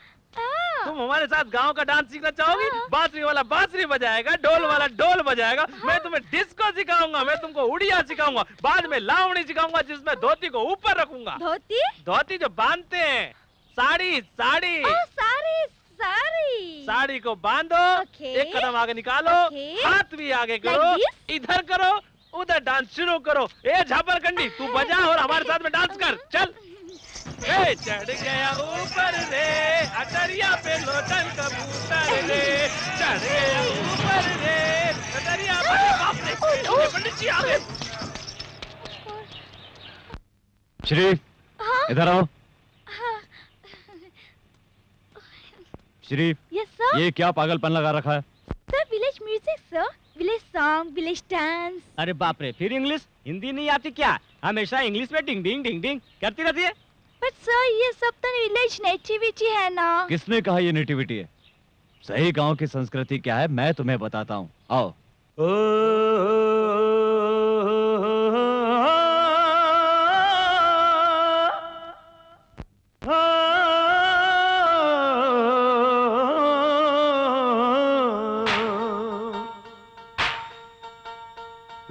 तुम हमारे साथ गांव का डांस सीखना चाहोगी? बांसुरी वाला बांसुरी बजाएगा, ढोल वाला ढोल बजाएगा, मैं तुम्हें डिस्को सिखाऊंगा, मैं तुमको उड़िया सिखाऊंगा, बाद में लावणी सिखाऊंगा जिसमें धोती को ऊपर रखूंगा। धोती? धोती जो बांधते हैं, साड़ी साड़ी। साड़ी को बांधो, एक कदम आगे निकालो, हाथ भी आगे करो, इधर करो, उधर डांस शुरू करो। ए झापरकंडी, तू बजा और हमारे साथ में डांस कर, चल। चढ़ गया ऊपर रे अटरिया पे लोटन कबूतर रे, चढ़ गया ऊपर रे अटरिया पे। बाप रे, पंडित जी आ गए। शरीफ, इधर आओ। शरीफ, यस सर। ये क्या पागलपन लगा रखा है? Sir village music sir, village song, village dance. अरे बाप रे, फिर इंग्लिश? हिंदी नहीं आती क्या? हमेशा इंग्लिश में डिंग डिंग डिंग डिंग करती रहती है। पर सर ये सब तो विलेज नेटिविटी है ना। किसने कहा ये नेटिविटी है? सही गांव की संस्कृति क्या है मैं तुम्हें बताता हूँ, आओ।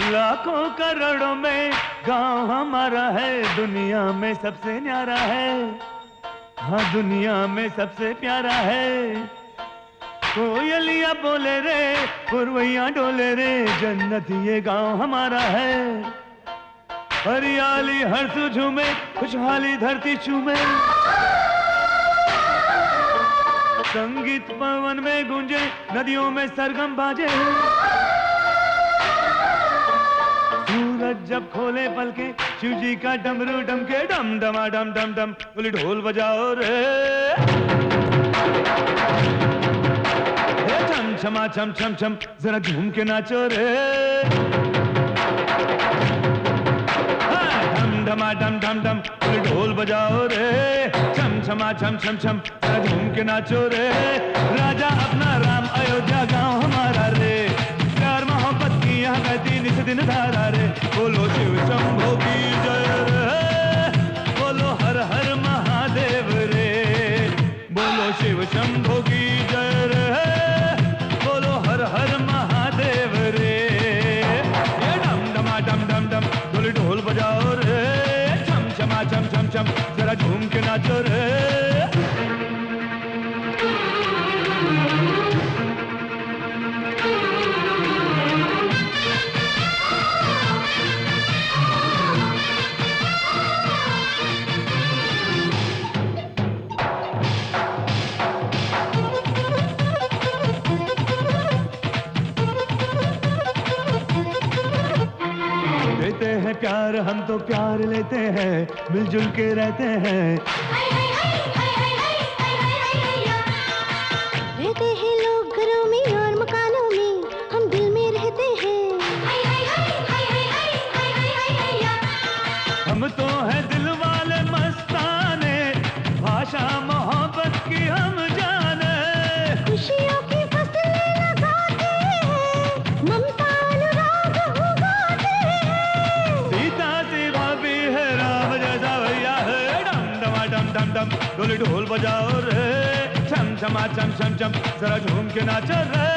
लाखों करोड़ों में गांव हमारा है, दुनिया में सबसे न्यारा है। हाँ दुनिया में सबसे प्यारा है। कोयलिया बोले रे, पुरवैया डोले रे, जन्नत ये गांव हमारा है। हरियाली हर सू झूमे, खुशहाली धरती चूमे, संगीत पवन में गूंजे, नदियों में सरगम बाजे। सूरज जब खोले पलके, शिव जी का डमरू डमके, डम डमा डम डम डम, बोले ढोल बजाओ रे, छम छमा छम छम छम, जरा झूम के नाचो रे, डम डमा डम डम डम, बोले ढोल बजाओ रे, छम छमा छम छम छम, जरा झूम के नाचो रे। राजा अपना राम, अयोध्या गांव हमारा रे, प्यार मोहब्बत की यहाँ बहती नित दिन धारा रे। बोलो शिव शंभो की जय रे, बोलो हर हर महादेव रे, बोलो शिव शंभो की जय रे, बोलो हर हर महादेव रे। ये डम डमा डम डम डम, बोले ढोल बजाओ रे, छम छमा छम छम छम, जरा झूम के नाचो रे। देते हैं प्यार हम तो प्यार लेते हैं, मिलजुल के रहते हैं। रहते हैं लोग घरों में और मकानों में, हम दिल में रहते हैं। हम तो हैं दिल वाले मस्ताने, भाषा मोहब्बत की हम जाने। खुशियों की फसलें लगाते हैं, ममता अनुराग उगाते हैं। सीता सी भाभी है, राम जैसा भैया है, डम डमा डम डम डम, डोली ढोल बजाओ रे, छम छमा छम छम छम, जरा झूम के नाचो रे।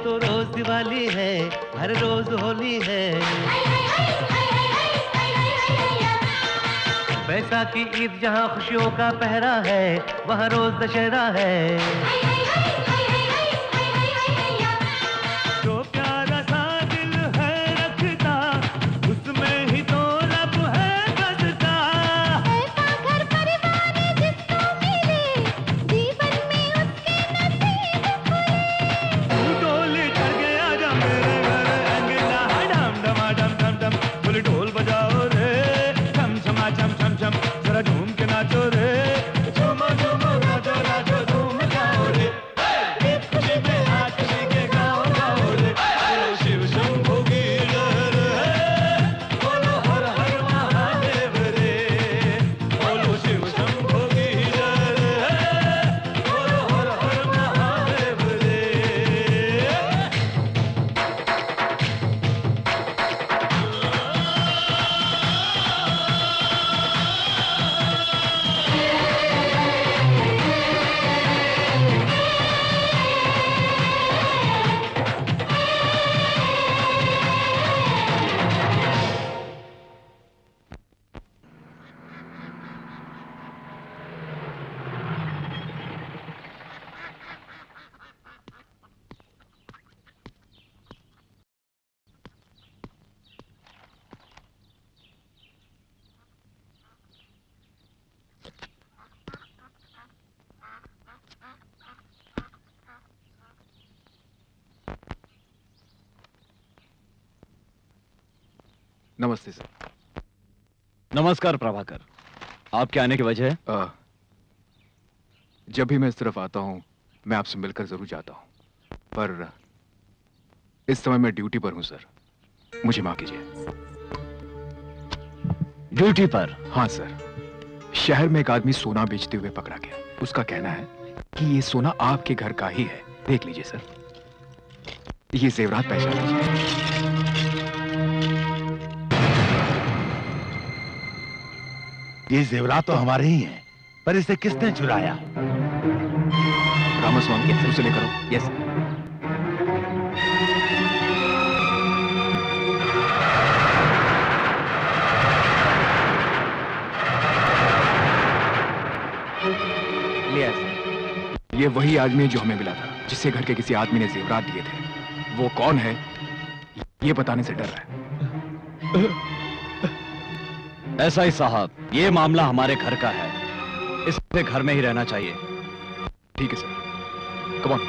तो रोज दिवाली है, हर रोज होली है। बैसाखी ईद जहाँ खुशियों का पहरा है, वहाँ रोज दशहरा है। जो प्यारा सा दिल है रखता, उसमें ही तो रब है बसता। ऐसा घर परिवार जिसको मिले, जीवन में उसके नसीब खुले। डोली चढ़ के आजा मेरे घर अंगना, डम डमा डम डम डम, बोले ढोल बजाओ रे, छम छमा छम छम छम, जरा झूम के नाचो रे, झूमो झूमो नाचो नाचो झूम जाओ रे। नमस्ते सर। नमस्कार प्रभाकर, आपके आने की वजह है? जब भी मैं इस तरफ आता हूं मैं आपसे मिलकर जरूर जाता हूं, पर इस समय मैं ड्यूटी पर हूं सर, मुझे माफ कीजिए। ड्यूटी पर? हाँ सर, शहर में एक आदमी सोना बेचते हुए पकड़ा गया। उसका कहना है कि ये सोना आपके घर का ही है। देख लीजिए सर, ये जेवरात पहचान लीजिए। ये जेवरात तो हमारे ही हैं, पर इसे किसने चुराया? रामास्वामी, उसे लेकर आओ। यस। ये वही आदमी है जो हमें मिला था, जिससे घर के किसी आदमी ने जेवरात दिए थे। वो कौन है ये बताने से डर रहा है। ऐसा ही साहब, ये मामला हमारे घर का है, इसे घर में ही रहना चाहिए। ठीक है सर, कम ऑन।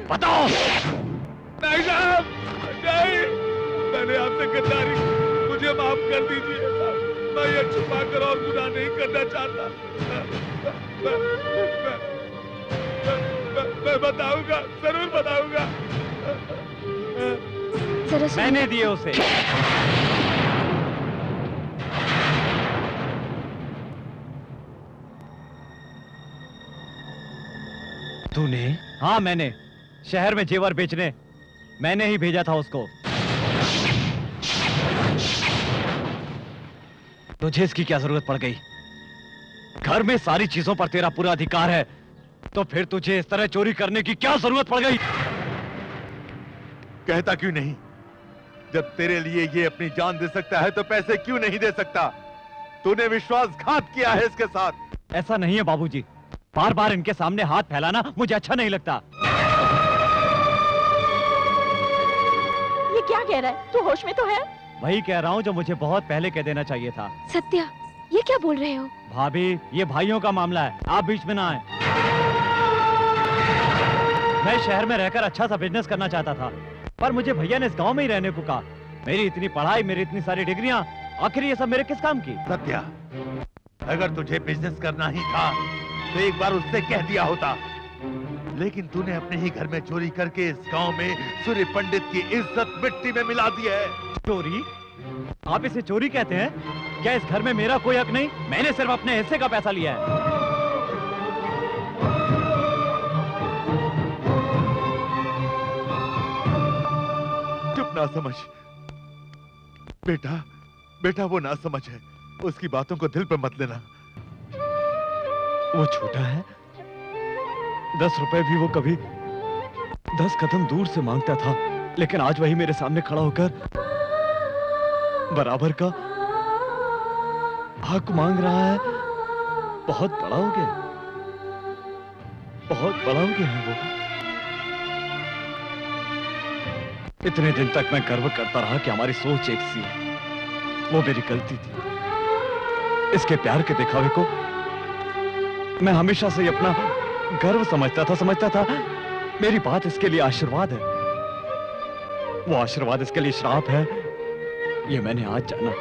बताओ। नहीं साहब, नहीं, मैंने आपसे गद्दारी की, मुझे माफ कर दीजिए। मैं ये छुपा कर और गुनाह नहीं करना चाहता। मैं बताऊंगा, जरूर बताऊंगा। मैंने दिए उसे। तूने? हाँ मैंने, शहर में जेवर बेचने मैंने ही भेजा था उसको। तुझे इसकी क्या जरूरत पड़ गई? घर में सारी चीजों पर तेरा पूरा अधिकार है, तो फिर तुझे इस तरह चोरी करने की क्या जरूरत पड़ गई? कहता क्यों नहीं? जब तेरे लिए ये अपनी जान दे सकता है तो पैसे क्यों नहीं दे सकता? तूने विश्वासघात किया है इसके साथ। ऐसा नहीं है बाबूजी, बार बार इनके सामने हाथ फैलाना मुझे अच्छा नहीं लगता। ये क्या कह रहा है? तू होश में तो है? वही कह रहा हूँ जो मुझे बहुत पहले कह देना चाहिए था। सत्या, ये क्या बोल रहे हो? भाभी, ये भाइयों का मामला है, आप बीच में ना आए। मैं शहर में रहकर अच्छा सा बिजनेस करना चाहता था, पर मुझे भैया ने इस गांव में ही रहने को कहा। मेरी इतनी पढ़ाई, मेरी इतनी सारी डिग्रियां, आखिर ये सब मेरे किस काम की? सत्या, अगर तुझे बिजनेस करना ही था तो एक बार उससे कह दिया होता, लेकिन तूने अपने ही घर में चोरी करके इस गांव में सूर्य पंडित की इज्जत मिट्टी में मिला दी है। चोरी? आप इसे चोरी कहते हैं? क्या इस घर में मेरा कोई हक नहीं? मैंने सिर्फ अपने हिस्से का पैसा लिया है। चुप ना समझ बेटा, बेटा वो ना समझ है, उसकी बातों को दिल पे मत लेना। वो छोटा है, 10 रुपए भी वो कभी 10 कदम दूर से मांगता था, लेकिन आज वही मेरे सामने खड़ा होकर बराबर का हक मांग रहा है। बहुत बड़ा हो गया, बहुत बड़ा हो गया है वो। इतने दिन तक मैं गर्व करता रहा कि हमारी सोच एक सी है, वो मेरी गलती थी। इसके प्यार के दिखावे को मैं हमेशा से अपना गर्व समझता था। मेरी बात इसके लिए आशीर्वाद है, वो आशीर्वाद इसके लिए श्राप है, ये मैंने आज जाना।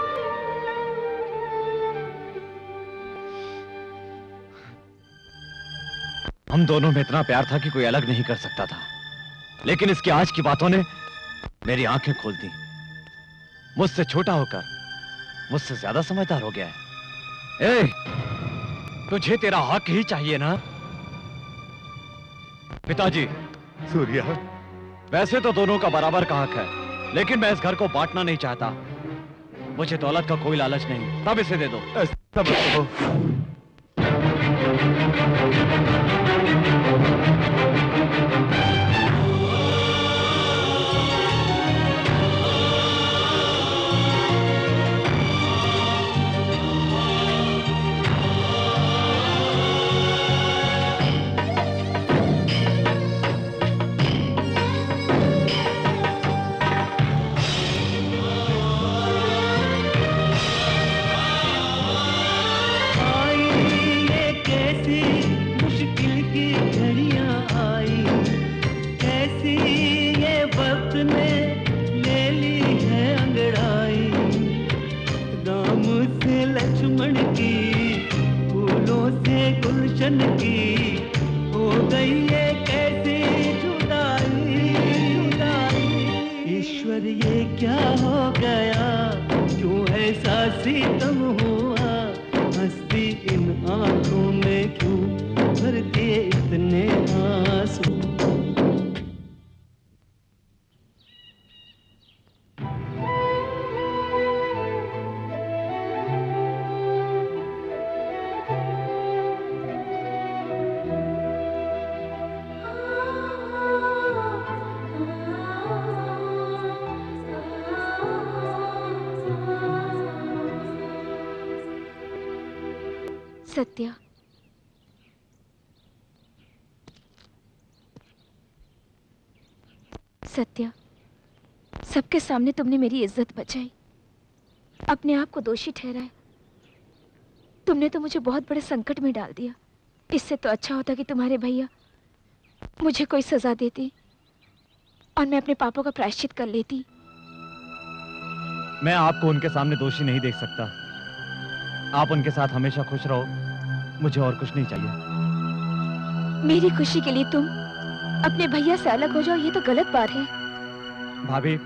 हम दोनों में इतना प्यार था कि कोई अलग नहीं कर सकता था, लेकिन इसकी आज की बातों ने मेरी आंखें खोल दी। मुझसे छोटा होकर मुझसे ज्यादा समझदार हो गया है। ए, तुझे तेरा हक ही चाहिए ना? पिताजी। सूर्या, वैसे तो दोनों का बराबर का हक है, लेकिन मैं इस घर को बांटना नहीं चाहता। मुझे दौलत का कोई लालच नहीं, तब इसे दे दो। सत्या, सत्या, सबके सामने तुमने मेरी इज्जत बचाई, अपने आप को दोषी ठहराया। तुमने तो मुझे बहुत बड़े संकट में डाल दिया। इससे तो अच्छा होता कि तुम्हारे भैया मुझे कोई सजा देते और मैं अपने पापों का प्रायश्चित कर लेती। मैं आपको उनके सामने दोषी नहीं देख सकता। आप उनके साथ हमेशा खुश रहो, मुझे और कुछ नहीं चाहिए। मेरी खुशी के लिए तुम अपने भैया से अलग हो जाओ, ये तो गलत बात है। भाभी,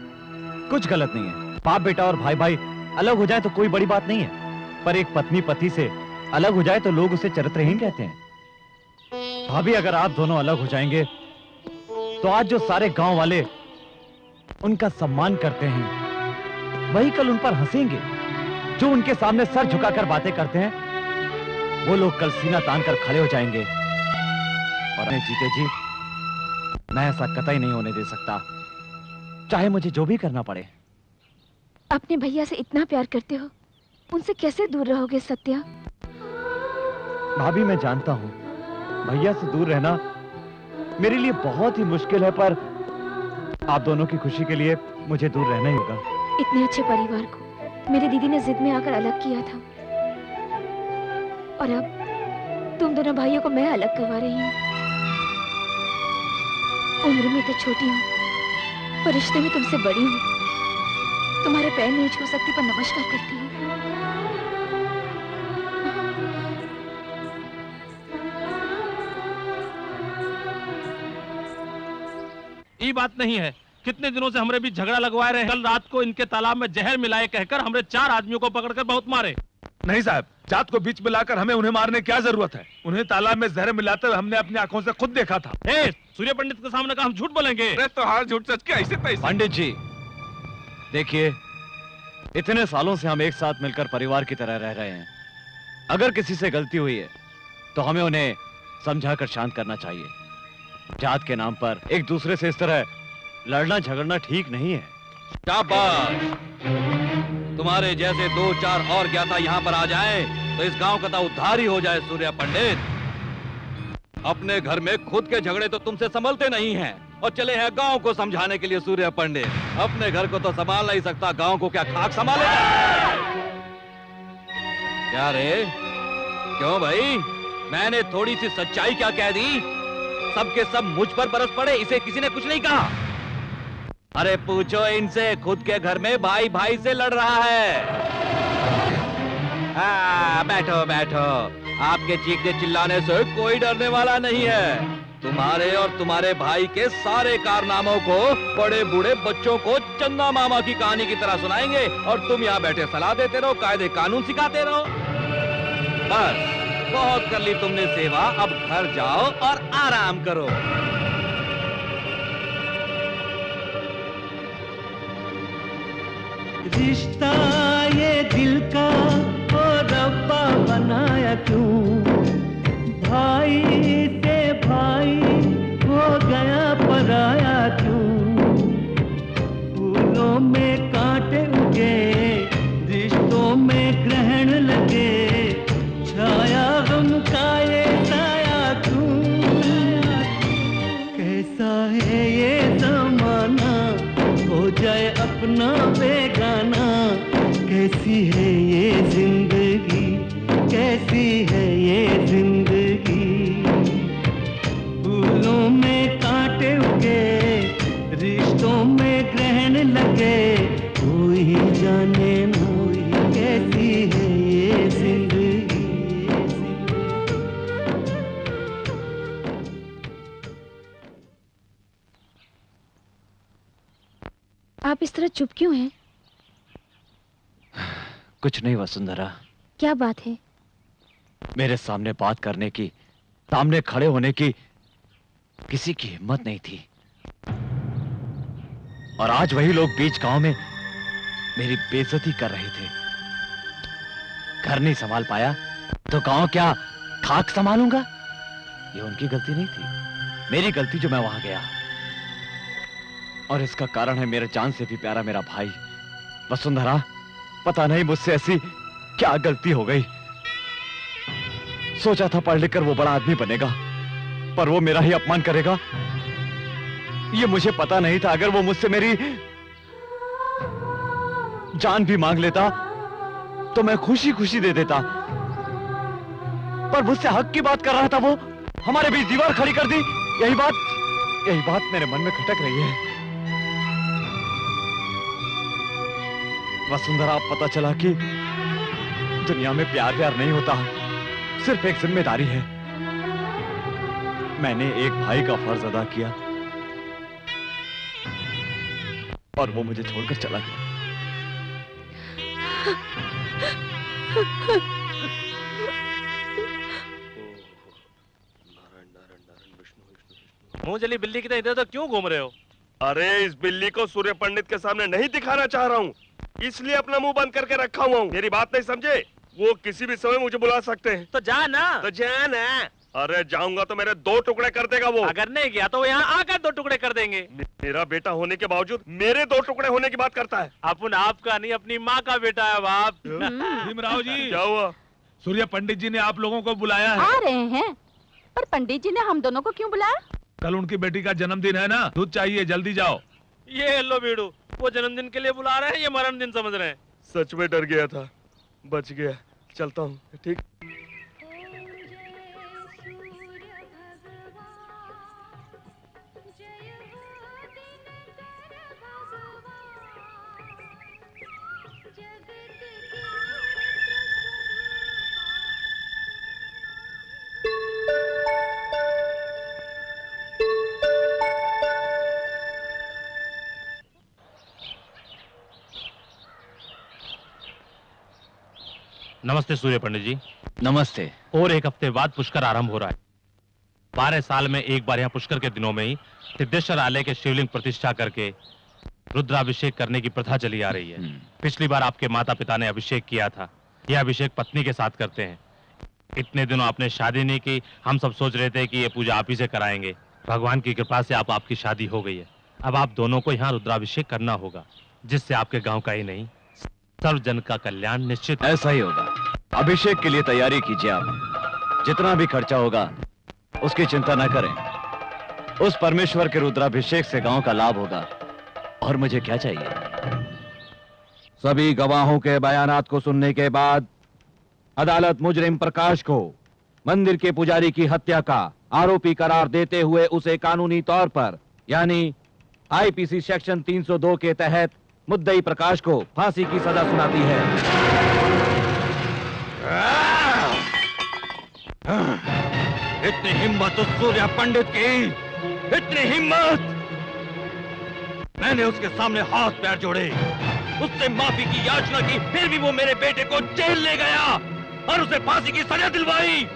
कुछ गलत नहीं है। बाप बेटा और भाई भाई अलग हो जाए तो कोई बड़ी बात नहीं है, पर एक पत्नी पति से अलग हो जाए तो लोग उसे चरित्रहीन कहते हैं। भाभी, अगर आप दोनों अलग हो जाएंगे तो आज जो सारे गांव वाले उनका सम्मान करते हैं, वही कल उन पर हंसेंगे। जो उनके सामने सर झुकाकर बातें करते हैं, वो लोग कल सीना तान कर खड़े हो जाएंगे। और मैं जीते जी मैं ऐसा कतई नहीं होने दे सकता, चाहे मुझे जो भी करना पड़े। अपने भैया से इतना प्यार करते हो, उनसे कैसे दूर रहोगे सत्या? भाभी, मैं जानता हूँ भैया से दूर रहना मेरे लिए बहुत ही मुश्किल है, पर आप दोनों की खुशी के लिए मुझे दूर रहना ही होगा। इतने अच्छे परिवार को मेरी दीदी ने जिद में आकर अलग किया था, और अब तुम दोनों भाइयों को मैं अलग करवा रही हूँ। उम्र में तो छोटी हूँ, पर रिश्ते में तुमसे बड़ी हूँ। तुम्हारे पैर नहीं छू सकती, पर नमस्कार करती हूँ। ये बात नहीं है, कितने दिनों से हमरे बीच झगड़ा लगवा रहे हैं। कल रात को इनके तालाब में जहर मिलाए कहकर हमरे 4 आदमियों को पकड़कर बहुत मारे। नहीं साहब, जात को बीच मिलाकर हमें उन्हें मारने की क्या जरूरत है? उन्हें तालाब में जहर मिलाते हुए हमने अपनी आंखों से खुद देखा था। सूर्य पंडित के सामने का हम झूठ बोलेंगे? अरे तो हार झूठ सच के ऐसे तैसे। पंडित जी, देखिए, इतने सालों से हम एक साथ मिलकर परिवार की तरह रह रहे हैं। अगर किसी से गलती हुई है तो हमें उन्हें समझाकर शांत करना चाहिए। जात के नाम पर एक दूसरे से इस तरह लड़ना झगड़ना ठीक नहीं है। शाबाश! तुम्हारे जैसे 2-4 और ज्ञाता यहाँ पर आ जाएं, तो इस गांव का तो उद्धार ही हो जाए। सूर्य पंडित, अपने घर में खुद के झगड़े तो तुमसे संभलते नहीं हैं, और चले हैं गांव को समझाने के लिए। सूर्य पंडित अपने घर को तो संभाल नहीं सकता, गांव को क्या खाक संभालेगा? क्या रे, क्यों भाई? मैंने थोड़ी सी सच्चाई क्या कह दी? सबके सब मुझ पर बरस पड़े, इसे किसी ने कुछ नहीं कहा। अरे पूछो इनसे, खुद के घर में भाई भाई से लड़ रहा है। बैठो बैठो, आपके चीखने चिल्लाने से कोई डरने वाला नहीं है। तुम्हारे और तुम्हारे भाई के सारे कारनामों को बड़े बूढ़े बच्चों को चंदा मामा की कहानी की तरह सुनाएंगे, और तुम यहाँ बैठे सलाह देते रहो, कायदे कानून सिखाते रहो। बस, बहुत कर ली तुमने सेवा, अब घर जाओ और आराम करो। रिश्ता ये दिल का ओ रब्बा बनाया क्यों? अपना बेगाना। कैसी है ये जिंदगी, कैसी है ये जिंदगी। फूलों में कांटे उगे, रिश्तों में ग्रहण लगे। कोई जाने ना कैसी है ये जिंदगी। आप इस तरह चुप क्यों हैं? कुछ नहीं वसुंधरा, क्या बात है? मेरे सामने बात करने की, सामने खड़े होने की किसी की हिम्मत नहीं थी। और आज वही लोग बीच गांव में मेरी बेइज्जती कर रहे थे। घर नहीं संभाल पाया तो गांव क्या खाक संभालूंगा? ये उनकी गलती नहीं थी, मेरी गलती जो मैं वहां गया। और इसका कारण है मेरे जान से भी प्यारा मेरा भाई। वसुंधरा, पता नहीं मुझसे ऐसी क्या गलती हो गई। सोचा था पढ़ लिख कर वो बड़ा आदमी बनेगा, पर वो मेरा ही अपमान करेगा। ये मुझे पता नहीं था, अगर वो मुझसे मेरी जान भी मांग लेता तो मैं खुशी खुशी दे देता। पर मुझसे हक की बात कर रहा था वो, हमारे बीच दीवार खड़ी कर दी। यही बात मेरे मन में खटक रही है। वसुंधरा, अब पता चला कि दुनिया में प्यार नहीं होता, सिर्फ एक जिम्मेदारी है। मैंने एक भाई का फर्ज अदा किया और वो मुझे छोड़कर चला गया। मुंह जली बिल्ली की तरह इधर तो क्यों घूम रहे हो? अरे इस बिल्ली को सूर्य पंडित के सामने नहीं दिखाना चाह रहा हूँ, इसलिए अपना मुंह बंद करके रखा हुआ हूँ। मेरी बात नहीं समझे? वो किसी भी समय मुझे बुला सकते हैं। तो जा ना। तो जा ना। अरे जाऊंगा तो मेरे 2 टुकड़े कर देगा वो। अगर नहीं गया तो वो यहाँ आकर 2 टुकड़े कर देंगे। मेरा बेटा होने के बावजूद मेरे 2 टुकड़े होने की बात करता है। अपन आपका नहीं, अपनी माँ का बेटा है बाप। भीमराव जी, क्या हुआ? सूर्य पंडित जी ने आप लोगों को बुलाया है। आ रहे हैं, पर पंडित जी ने हम दोनों को क्यों बुलाया? कल उनकी बेटी का जन्मदिन है ना, दूध चाहिए, जल्दी जाओ। ये लो बीड़ू, वो जन्मदिन के लिए बुला रहे हैं, ये मरण दिन समझ रहे हैं। सच में डर गया था, बच गया। चलता हूँ, ठीक। नमस्ते सूर्य पंडित जी। नमस्ते। और एक हफ्ते बाद पुष्कर आरंभ हो रहा है। 12 साल में एक बार यहाँ पुष्कर के दिनों में ही सिद्धेश्वर आलय के शिवलिंग प्रतिष्ठा करके रुद्राभिषेक करने की प्रथा चली आ रही है। पिछली बार आपके माता पिता ने अभिषेक किया था, यह अभिषेक पत्नी के साथ करते हैं। इतने दिनों आपने शादी नहीं की, हम सब सोच रहे थे कि ये पूजा आप ही से कराएंगे। भगवान की कृपा से आपकी शादी हो गई है। अब आप दोनों को यहाँ रुद्राभिषेक करना होगा, जिससे आपके गाँव का ही नहीं सर्व जन का कल्याण निश्चित। ऐसा ही होगा। अभिषेक के लिए तैयारी कीजिए आप। जितना भी खर्चा होगा उसकी चिंता न करें। उस परमेश्वर के रुद्राभिषेक से गांव का लाभ होगा। और मुझे क्या चाहिए? सभी गवाहों के बयानात को सुनने के बाद अदालत मुजरिम प्रकाश को मंदिर के पुजारी की हत्या का आरोपी करार देते हुए उसे कानूनी तौर पर यानी आईपीसी सेक्शन 302 के तहत मुद्दई प्रकाश को फांसी की सजा सुनाती है। इतनी हिम्मत उस सूर्य पंडित की, इतनी हिम्मत! मैंने उसके सामने हाथ पैर जोड़े, उससे माफी की याचना की, फिर भी वो मेरे बेटे को जेल ले गया और उसे फांसी की सजा दिलवाई।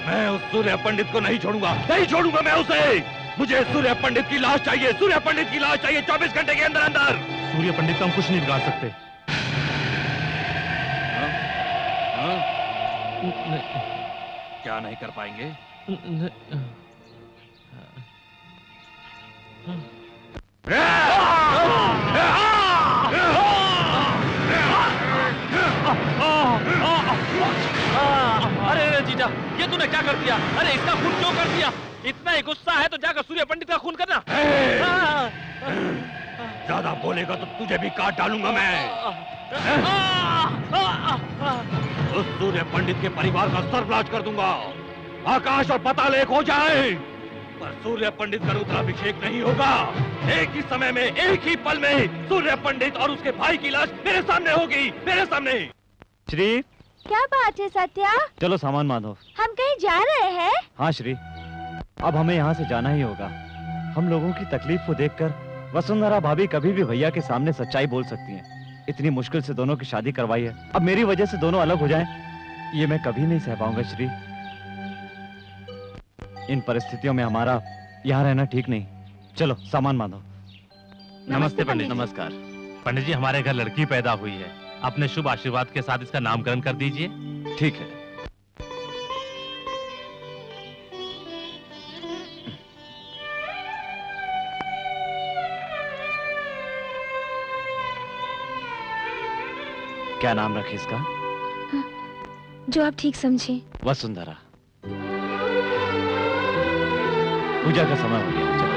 मैं उस सूर्य पंडित को नहीं छोड़ूंगा, नहीं छोड़ूंगा मैं उसे। मुझे सूर्य पंडित की लाश चाहिए, सूर्य पंडित की लाश चाहिए 24 घंटे के अंदर अंदर। सूर्य पंडित का हम कुछ नहीं बिगाड़ सकते। क्या नहीं कर पाएंगे? अरे जीजा, ये तूने क्या कर दिया? अरे इसका खून क्यों कर दिया? इतना ही गुस्सा है तो जाकर सूर्य पंडित का खून करना। ज्यादा बोलेगा तो तुझे भी काट डालूंगा मैं। उस सूर्य पंडित के परिवार का सर्वनाश कर दूंगा। आकाश और पाताल एक हो जाए, पर सूर्य पंडित का रुद्राभिषेक नहीं होगा। एक ही समय में, एक ही पल में सूर्य पंडित और उसके भाई की लाश मेरे सामने होगी, मेरे सामने। श्री, क्या बात है सत्या? चलो सामान बांधो। हम कहीं जा रहे हैं? हाँ श्री, अब हमें यहाँ से जाना ही होगा। हम लोगों की तकलीफ को देखकर वसुंधरा भाभी कभी भी भैया के सामने सच्चाई बोल सकती हैं। इतनी मुश्किल से दोनों की शादी करवाई है, अब मेरी वजह से दोनों अलग हो जाएं, ये मैं कभी नहीं सह पाऊंगा श्री। इन परिस्थितियों में हमारा यहाँ रहना ठीक नहीं। चलो सामान बांधो। नमस्ते पंडित। नमस्कार पंडित जी, हमारे घर लड़की पैदा हुई है। अपने शुभ आशीर्वाद के साथ इसका नामकरण कर दीजिए। ठीक है। क्या नाम रखे इसका? जो आप ठीक समझे। वसुंधरा। पूजा का समय हो गया, चलो।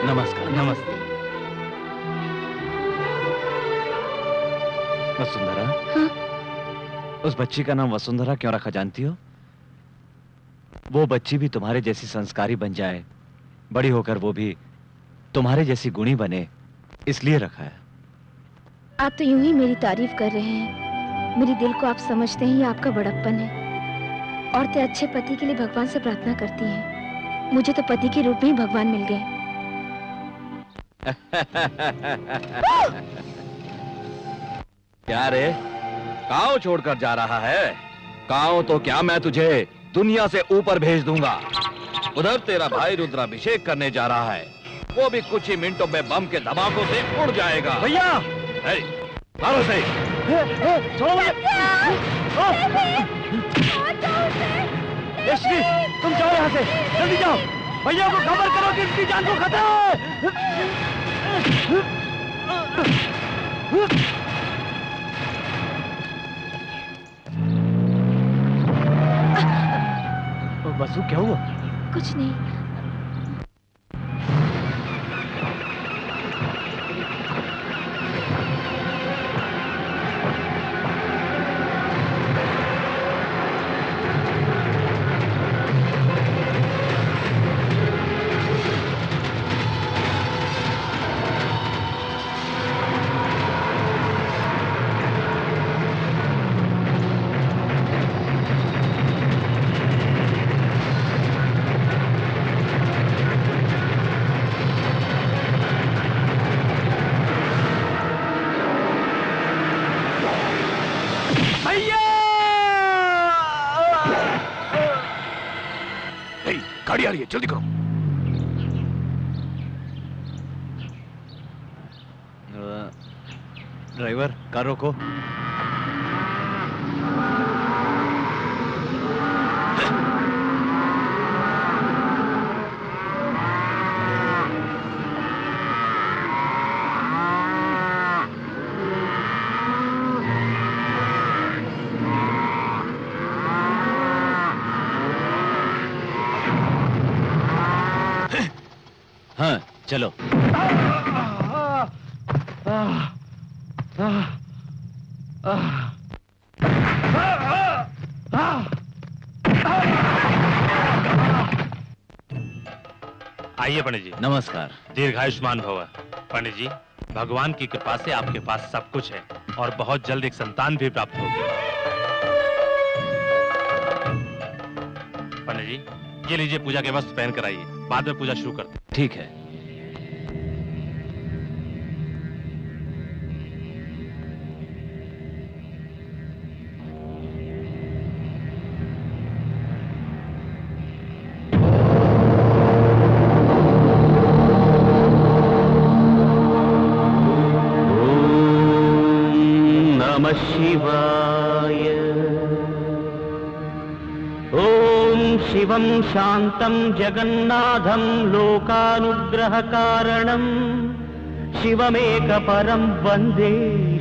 नमस्कार। नमस्ते। वसुंधरा। हाँ? उस बच्ची का नाम वसुंधरा क्यों रखा जानती हो? वो बच्ची भी तुम्हारे जैसी संस्कारी बन जाए, बड़ी होकर वो भी तुम्हारे जैसी गुणी बने, इसलिए रखा है। आप तो यूं ही मेरी तारीफ कर रहे हैं। मेरे दिल को आप समझते हैं, ये आपका बड़प्पन है। औरतें अच्छे पति के लिए भगवान से प्रार्थना करती हैं। मुझे तो पति के रूप में ही भगवान मिल गए। क्या रे, गांव छोड़कर जा रहा है? गांव तो क्या, मैं तुझे दुनिया से ऊपर भेज दूंगा। उधर तेरा भाई रुद्राभिषेक करने जा रहा है, वो भी कुछ ही मिनटों में बम के धमाकों से उड़ जाएगा। भैया, मारो से। यश्वी, तुम जाओ यहाँ से, जल्दी जाओ। भैया को खबर करो कि इसकी जान को खतरा है। वसु, क्या हुआ? कुछ नहीं। गाड़ी आ रही है, जल्दी करो। ड्राइवर, कार रोको। हाँ, चलो। आइए पंडित जी। नमस्कार। दीर्घायुष्मान भव। पंडित जी, भगवान की कृपा से आपके पास सब कुछ है और बहुत जल्द एक संतान भी प्राप्त होगी। पंडित जी, ये लीजिए पूजा के वस्त्र पहन कर आइए, बाद में पूजा शुरू करते हैं। ठीक है। शिवाय। ओम शिवं शांतं जगन्नाथं लोकानुग्रहकारणं शिवमेकपरं वन्दे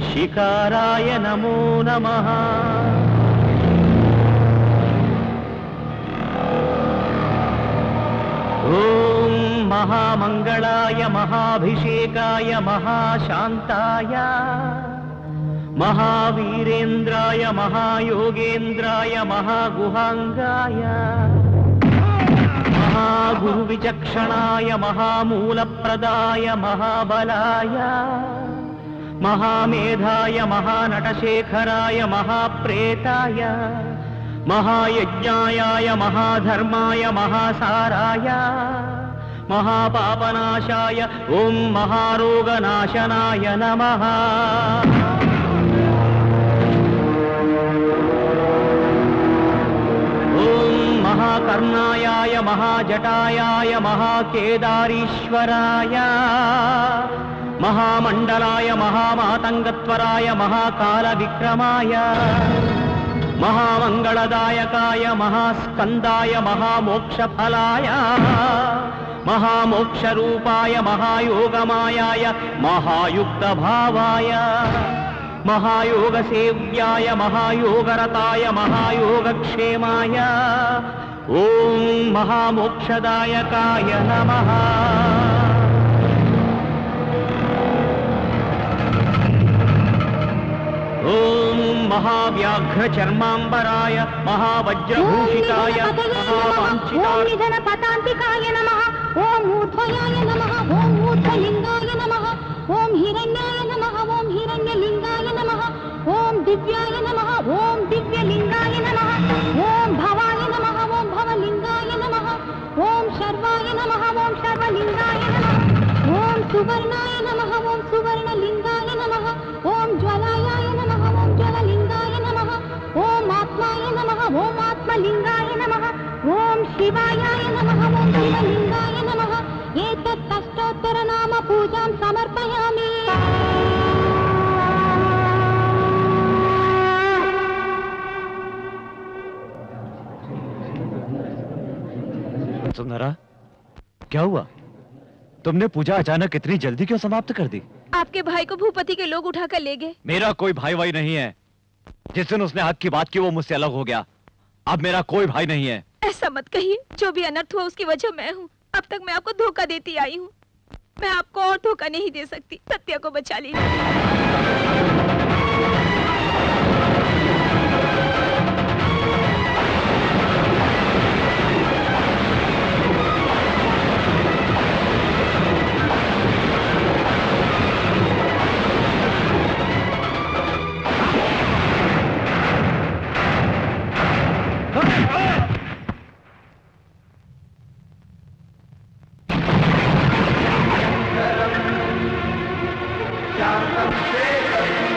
शिकाराय नमो नमः। ओम महामंगलाय महाभिषेकाय महाशांताय महावीरेन्द्राय महायोगेन्द्राय महागुहांगाय महागुरुविचक्षणाय महामूलप्रदाय महाबलाय महामेधाय महानटशेखराय महाप्रेताय महायज्ञाय महाधर्माय महासाराय महापापनाशाय ओम महारोगनाशनाय नमः। ओम महाकर्णायाय महाजटायाय महाकेदारीश्वराय महामंडलाय महामातंगत्वराय महाकालविक्रमाय महामंगलदायकाय महास्कंदाय महामोक्षफलाय महामोक्षरूपाय महायोगमायाय महायुक्तभावाय महायोगसेव्याय महायोगरताय महायोगक्षेमाय ओम महामोक्षदायकाय नमः। ओम महाव्याघ्रचर्मांबराय महावज्रभूषिताय महावांछिताय निधनपतान्तिकाय नमः। ओम ऊर्ध्वयाय नमः। ओम ऊर्ध्वलिंगाय नमः। ओम हिरण्याय नमः। ओम हिरण्यलिंगाय नमः। ओम दिव्याय नमः। ओम दिव्यलिंगाय नमः। ओम भवाय नमः। ओम भवलिंगाय नमः। ओम शर्वाय नमः। ओम शर्वलिंगाय नमः। ओम सुवर्णाय नमः। ओम सुवर्णलिंगाय नमः। ओम ज्वलायाय नमः। ओम ज्वललिंगाय नमः। ओम आत्माय नमः। ओम आत्मलिंगाय नमः। ओम शिवायाय नमः। ओम शिवलिंगाय नमः। एतत् अष्टोत्तर नाम पूजां समर्पयामि। सुंदरा, क्या हुआ? तुमने पूजा अचानक इतनी जल्दी क्यों समाप्त कर दी? आपके भाई को भूपति के लोग उठाकर ले गए। मेरा कोई भाई वाई नहीं है। जिस दिन उसने हक की बात की वो मुझसे अलग हो गया। अब मेरा कोई भाई नहीं है। ऐसा मत कहिए, जो भी अनर्थ हुआ उसकी वजह मैं हूँ। अब तक मैं आपको धोखा देती आई हूँ। मैं आपको और धोखा नहीं दे सकती। सत्या को बचा लीजिए। शांतं शेखरं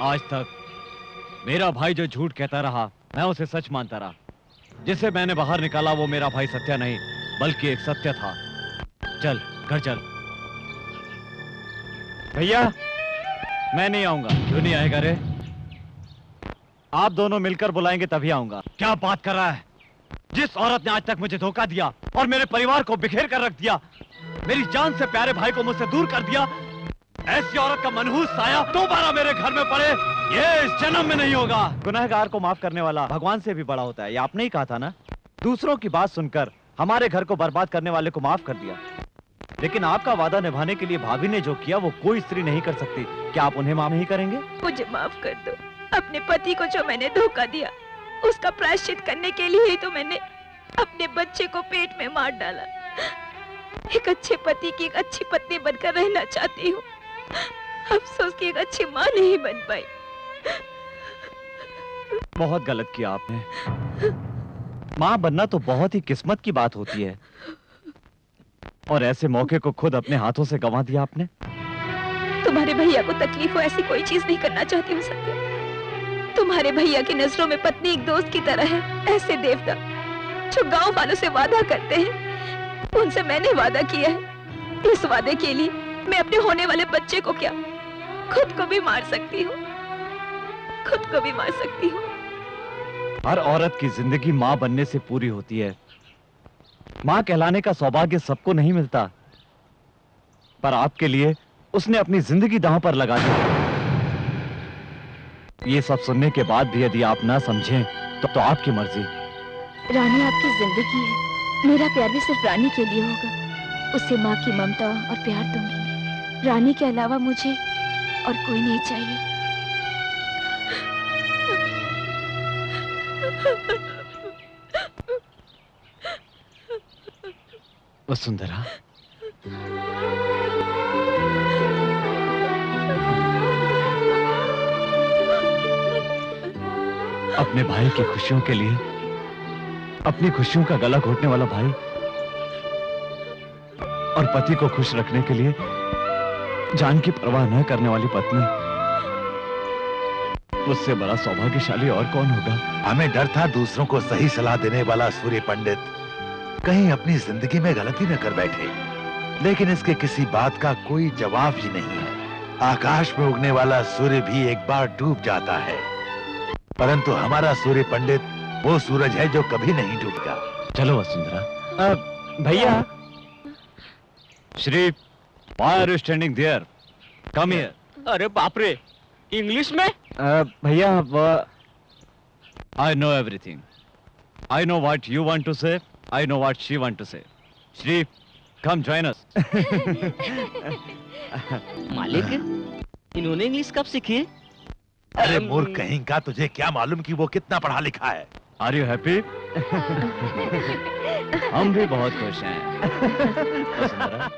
आज तक मेरा भाई जो झूठ कहता रहा, मैं उसे सच मानता रहा। जिसे मैंने बाहर निकाला वो मेरा भाई सत्या नहीं, बल्कि एक सत्य था। चल घर चल। भैया मैं नहीं आऊंगा। क्यों नहीं आएगा रे? आप दोनों मिलकर बुलाएंगे तभी आऊंगा। क्या बात कर रहा है? जिस औरत ने आज तक मुझे धोखा दिया और मेरे परिवार को बिखेर कर रख दिया, मेरी जान से प्यारे भाई को मुझसे दूर कर दिया, ऐसी औरत का मनहूस साया दोबारा मेरे घर में पड़े, ये इस जन्म में नहीं होगा। गुनहगार को माफ करने वाला भगवान से भी बड़ा होता है, ये आपने ही कहा था ना। दूसरों की बात सुनकर हमारे घर को बर्बाद करने वाले को माफ कर दिया, लेकिन आपका वादा निभाने के लिए भाभी ने जो किया वो कोई स्त्री नहीं कर सकती। क्या आप उन्हें माफ नहीं करेंगे? मुझे माफ कर दो। अपने पति को जो मैंने धोखा दिया, उसका प्रायश्चित करने के लिए ही तो मैंने अपने बच्चे को पेट में मार डाला। एक अच्छे पति की एक अच्छी पत्नी बनकर रहना चाहती हूँ, अफसोस की एक अच्छी माँ नहीं बन पाई। बहुत गलत किया आपने। माँ बनना तो बहुत ही किस्मत की बात होती है, और ऐसे मौके को खुद अपने हाथों से गंवा दिया आपने। तुम्हारे भैया को तकलीफ हो ऐसी कोई चीज नहीं करना चाहती हूँ सत्या। तुम्हारे भैया की नजरों में पत्नी एक दोस्त की तरह है। ऐसे देवता जो गांव वालों से वादा करते हैं, उनसे मैंने वादा किया है। इस वादे के लिए मैं अपने होने वाले बच्चे को क्या, खुद को भी मार सकती हूँ, खुद को भी मार सकती हूँ। हर औरत की जिंदगी माँ बनने से पूरी होती है। माँ कहलाने का सौभाग्य सबको नहीं मिलता, पर आपके लिए उसने अपनी जिंदगी दांव पर लगा दी। ये सब सुनने के बाद भी यदि आप ना समझें तो आपकी मर्जी। रानी आपकी जिंदगी है, मेरा प्यार भी सिर्फ रानी के लिए होगा। उससे माँ की ममता और प्यार दूंगी। रानी के अलावा मुझे और कोई नहीं चाहिए। वसुंधरा, अपने भाई की खुशियों के लिए अपनी खुशियों का गला घोटने वाला भाई और पति को खुश रखने के लिए जान की परवाह न करने वाली पत्नी, उससे बड़ा सौभाग्यशाली और कौन होगा? हमें डर था दूसरों को सही सलाह देने वाला सूर्य पंडित कहीं अपनी जिंदगी में गलती न कर बैठे, लेकिन इसके किसी बात का कोई जवाब ही नहीं है। आकाश में उगने वाला सूर्य भी एक बार डूब जाता है, परंतु हमारा सूर्य पंडित वो सूरज है जो कभी नहीं डूबता। चलो वसुंधरा। भैया। Shri, why are you standing there? Come here. अरे बाप रे, इंग्लिश में? भैया, I know everything. I know what you want to say. I know what she want to say. Shri, come join us. मालिक, इन्होंने इंग्लिश कब सीखी? अरे मूर्ख कहीं का, तुझे क्या मालूम कि वो कितना पढ़ा लिखा है? Are you happy? हम भी बहुत खुश हैं। वसुंधरा,